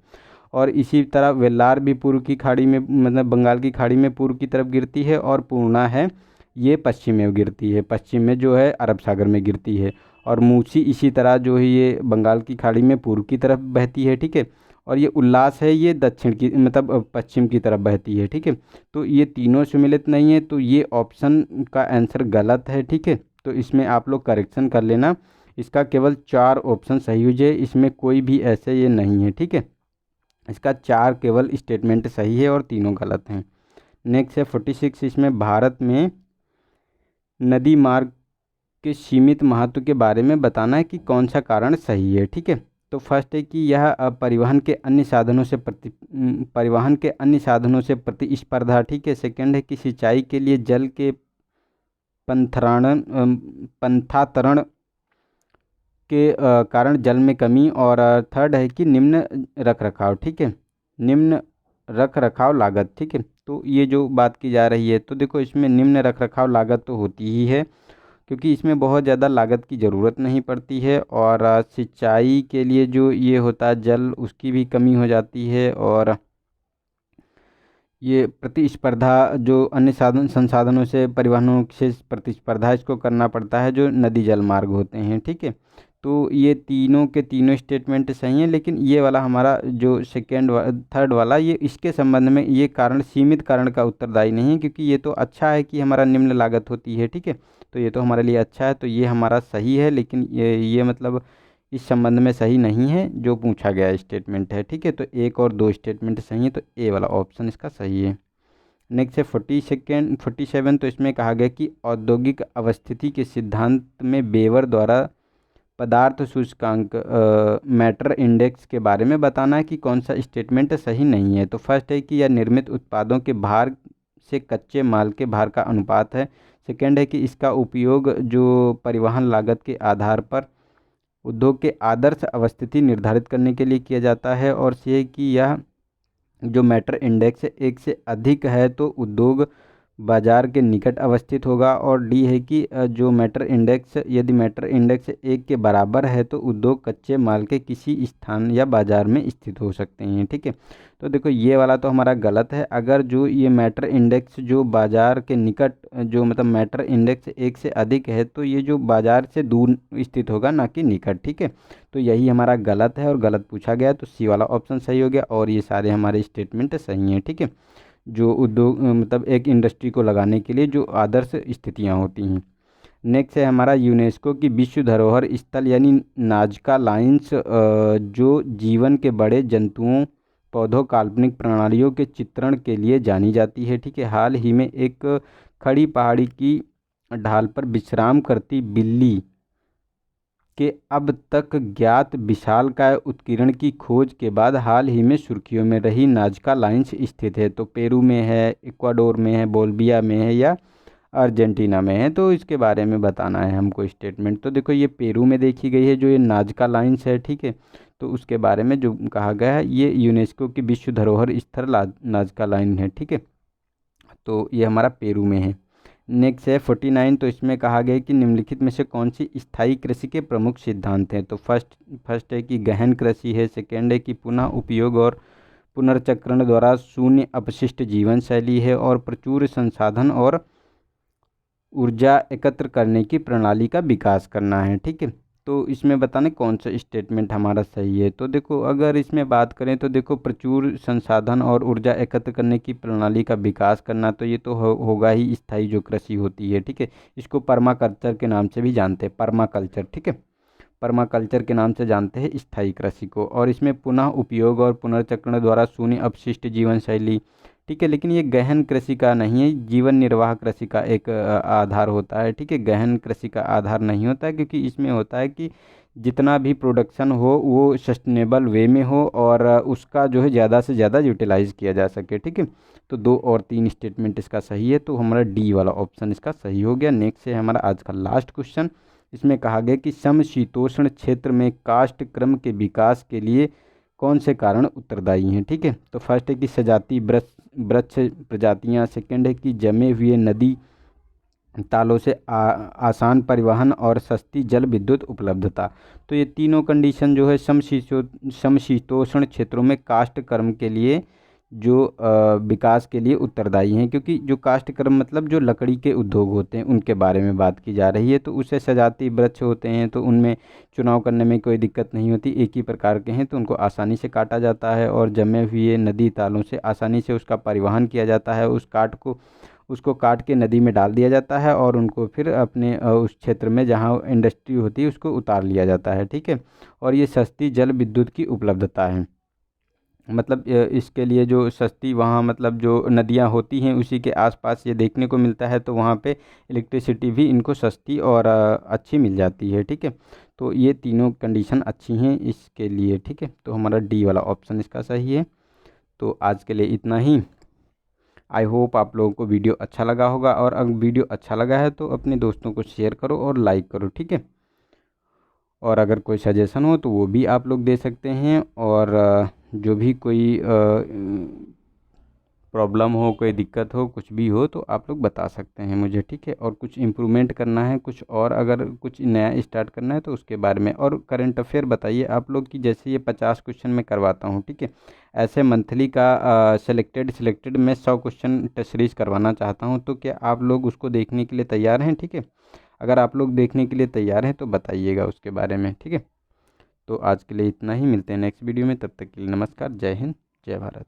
और इसी तरह वेल्लार भी पूर्व की खाड़ी में, मतलब बंगाल की खाड़ी में पूर्व की तरफ गिरती है। और पूर्णा है ये पश्चिम में गिरती है, पश्चिम में जो है अरब सागर में गिरती है। और मूसी इसी तरह जो है ये बंगाल की खाड़ी में पूर्व की तरफ बहती है, ठीक है। और ये उल्लास है ये दक्षिण की मतलब पश्चिम की तरफ बहती है, ठीक है। तो ये तीनों सम्मिलित नहीं है, तो ये ऑप्शन का आंसर गलत है, ठीक है। तो इसमें आप लोग करेक्शन कर लेना, इसका केवल 4 ऑप्शन सही हो जाए, इसमें कोई भी ऐसे ये नहीं है, ठीक है। इसका 4 केवल स्टेटमेंट सही है और तीनों गलत हैं। नेक्स्ट है 46, इसमें भारत में नदी मार्ग के सीमित महत्व के बारे में बताना है कि कौन सा कारण सही है, ठीक है। तो फर्स्ट है कि यह परिवहन के अन्य साधनों से प्रतिस्पर्धा, ठीक है। सेकंड है कि सिंचाई के लिए जल के पंथातरण के कारण जल में कमी। और थर्ड है कि निम्न रख रखाव, ठीक है, निम्न रख रखाव लागत, ठीक है। तो ये जो बात की जा रही है, तो देखो इसमें निम्न रख रखाव लागत तो होती ही है, क्योंकि इसमें बहुत ज़्यादा लागत की ज़रूरत नहीं पड़ती है। और सिंचाई के लिए जो ये होता है जल, उसकी भी कमी हो जाती है। और ये प्रतिस्पर्धा जो अन्य संसाधनों से, परिवहनों से प्रतिस्पर्धा इसको करना पड़ता है, जो नदी जल मार्ग होते हैं, ठीक है। तो ये तीनों के तीनों स्टेटमेंट सही हैं, लेकिन ये वाला हमारा जो थर्ड वाला, ये इसके संबंध में ये कारण सीमित कारण का उत्तरदायी नहीं है, क्योंकि ये तो अच्छा है कि हमारा निम्न लागत होती है, ठीक है। तो ये तो हमारे लिए अच्छा है, तो ये हमारा सही है, लेकिन ये मतलब इस संबंध में सही नहीं है जो पूछा गया स्टेटमेंट है, ठीक है। तो एक और दो स्टेटमेंट सही है, तो ए वाला ऑप्शन इसका सही है। नेक्स्ट है 47। तो इसमें कहा गया कि औद्योगिक अवस्थिति के सिद्धांत में बेवर द्वारा पदार्थ सूचकांक मैटर इंडेक्स के बारे में बताना है कि कौन सा स्टेटमेंट सही नहीं है। तो फर्स्ट है कि यह निर्मित उत्पादों के भार से कच्चे माल के भार का अनुपात है। सेकेंड है कि इसका उपयोग जो परिवहन लागत के आधार पर उद्योग के आदर्श अवस्थिति निर्धारित करने के लिए किया जाता है। और सी है कि यह जो मैटर इंडेक्स एक से अधिक है तो उद्योग बाजार के निकट अवस्थित होगा। और डी है कि जो मैटर इंडेक्स यदि मैटर इंडेक्स एक के बराबर है तो उद्योग कच्चे माल के किसी स्थान या बाजार में स्थित हो सकते हैं, ठीक है। तो देखो ये वाला तो हमारा गलत है। अगर जो ये मैटर इंडेक्स जो बाजार के निकट जो मतलब मैटर इंडेक्स एक से अधिक है तो ये जो बाजार से दूर स्थित होगा, ना कि निकट, ठीक है। तो यही हमारा गलत है और गलत पूछा गया, तो सी वाला ऑप्शन सही हो गया। और ये सारे हमारे स्टेटमेंट सही हैं, ठीक है। जो उद्योग मतलब एक इंडस्ट्री को लगाने के लिए जो आदर्श स्थितियां होती हैं। नेक्स्ट है हमारा यूनेस्को की विश्व धरोहर स्थल यानी नाजका लाइन्स जो जीवन के बड़े जंतुओं, पौधों, काल्पनिक प्रणालियों के चित्रण के लिए जानी जाती है, ठीक है। हाल ही में एक खड़ी पहाड़ी की ढाल पर विश्राम करती बिल्ली के अब तक ज्ञात विशालकाय उत्कीर्ण की खोज के बाद हाल ही में सुर्खियों में रही नाजका लाइन्स स्थित है। तो पेरू में है, इक्वाडोर में है, बोल्विया में है या अर्जेंटीना में है। तो इसके बारे में बताना है हमको स्टेटमेंट। तो देखो ये पेरू में देखी गई है जो ये नाजका लाइन्स है, ठीक है। तो उसके बारे में जो कहा गया है ये यूनेस्को की विश्व धरोहर स्थल नाजका लाइन है, ठीक है। तो ये हमारा पेरू में है। नेक्स्ट है 49। तो इसमें कहा गया है कि निम्नलिखित में से कौन सी स्थायी कृषि के प्रमुख सिद्धांत हैं। तो फर्स्ट है कि गहन कृषि है। सेकेंड है कि पुनः उपयोग और पुनर्चक्रण द्वारा शून्य अपशिष्ट जीवन शैली है। और प्रचुर संसाधन और ऊर्जा एकत्र करने की प्रणाली का विकास करना है, ठीक है। तो इसमें बताने कौन सा स्टेटमेंट हमारा सही है। तो देखो अगर इसमें बात करें तो देखो प्रचुर संसाधन और ऊर्जा एकत्र करने की प्रणाली का विकास करना, तो ये तो होगा ही स्थायी जो कृषि होती है, ठीक है। इसको पर्माकल्चर के नाम से भी जानते हैं, पर्माकल्चर, ठीक है। पर्माकल्चर के नाम से जानते हैं स्थायी कृषि को। और इसमें पुनः उपयोग और पुनर्चक्रण द्वारा शून्य अपशिष्ट जीवन शैली, ठीक है। लेकिन ये गहन कृषि का नहीं है, जीवन निर्वाह कृषि का एक आधार होता है, ठीक है। गहन कृषि का आधार नहीं होता है, क्योंकि इसमें होता है कि जितना भी प्रोडक्शन हो वो सस्टेनेबल वे में हो और उसका जो है ज़्यादा से ज़्यादा यूटिलाइज किया जा सके, ठीक है। तो 2 और 3 स्टेटमेंट इसका सही है, तो हमारा डी वाला ऑप्शन इसका सही हो गया। नेक्स्ट है हमारा आज का लास्ट क्वेश्चन। इसमें कहा गया कि समशीतोष्ण क्षेत्र में काष्ठ क्रम के विकास के लिए कौन से कारण उत्तरदायी हैं, ठीक है। तो फर्स्ट है कि सजाती वृक्ष प्रजातियां। सेकंड है कि जमे हुए नदी तालों से आसान परिवहन और सस्ती जल विद्युत उपलब्धता। तो ये तीनों कंडीशन जो है समशीतोष्ण क्षेत्रों में काष्ठ कर्म के लिए जो विकास के लिए उत्तरदायी हैं, क्योंकि जो काष्ठ कर्म मतलब जो लकड़ी के उद्योग होते हैं उनके बारे में बात की जा रही है। तो उससे सजाती वृक्ष होते हैं तो उनमें चुनाव करने में कोई दिक्कत नहीं होती, एक ही प्रकार के हैं तो उनको आसानी से काटा जाता है। और जमे हुए नदी तालों से आसानी से उसका परिवहन किया जाता है, उसको काट के नदी में डाल दिया जाता है और उनको फिर अपने उस क्षेत्र में जहाँ इंडस्ट्री होती है उसको उतार लिया जाता है, ठीक है। और ये सस्ती जल विद्युत की उपलब्धता है, मतलब इसके लिए जो सस्ती वहाँ मतलब जो नदियाँ होती हैं उसी के आसपास ये देखने को मिलता है, तो वहाँ पे इलेक्ट्रिसिटी भी इनको सस्ती और अच्छी मिल जाती है, ठीक है। तो ये तीनों कंडीशन अच्छी हैं इसके लिए, ठीक है। तो हमारा डी वाला ऑप्शन इसका सही है। तो आज के लिए इतना ही। आई होप आप लोगों को वीडियो अच्छा लगा होगा, और अगर वीडियो अच्छा लगा है तो अपने दोस्तों को शेयर करो और लाइक करो, ठीक है। और अगर कोई सजेशन हो तो वो भी आप लोग दे सकते हैं। और जो भी कोई प्रॉब्लम हो, कोई दिक्कत हो, कुछ भी हो तो आप लोग बता सकते हैं मुझे, ठीक है। और कुछ इम्प्रूवमेंट करना है, कुछ और अगर कुछ नया स्टार्ट करना है तो उसके बारे में। और करंट अफेयर बताइए आप लोग कि जैसे ये 50 क्वेश्चन मैं करवाता हूँ, ठीक है। ऐसे मंथली का सिलेक्टेड मैं 100 क्वेश्चन टेस्ट सीरीज करवाना चाहता हूँ, तो क्या आप लोग उसको देखने के लिए तैयार हैं, ठीक है। अगर आप लोग देखने के लिए तैयार हैं तो बताइएगा उसके बारे में, ठीक है। तो आज के लिए इतना ही, मिलते हैं नेक्स्ट वीडियो में, तब तक के लिए नमस्कार, जय हिंद, जय भारत।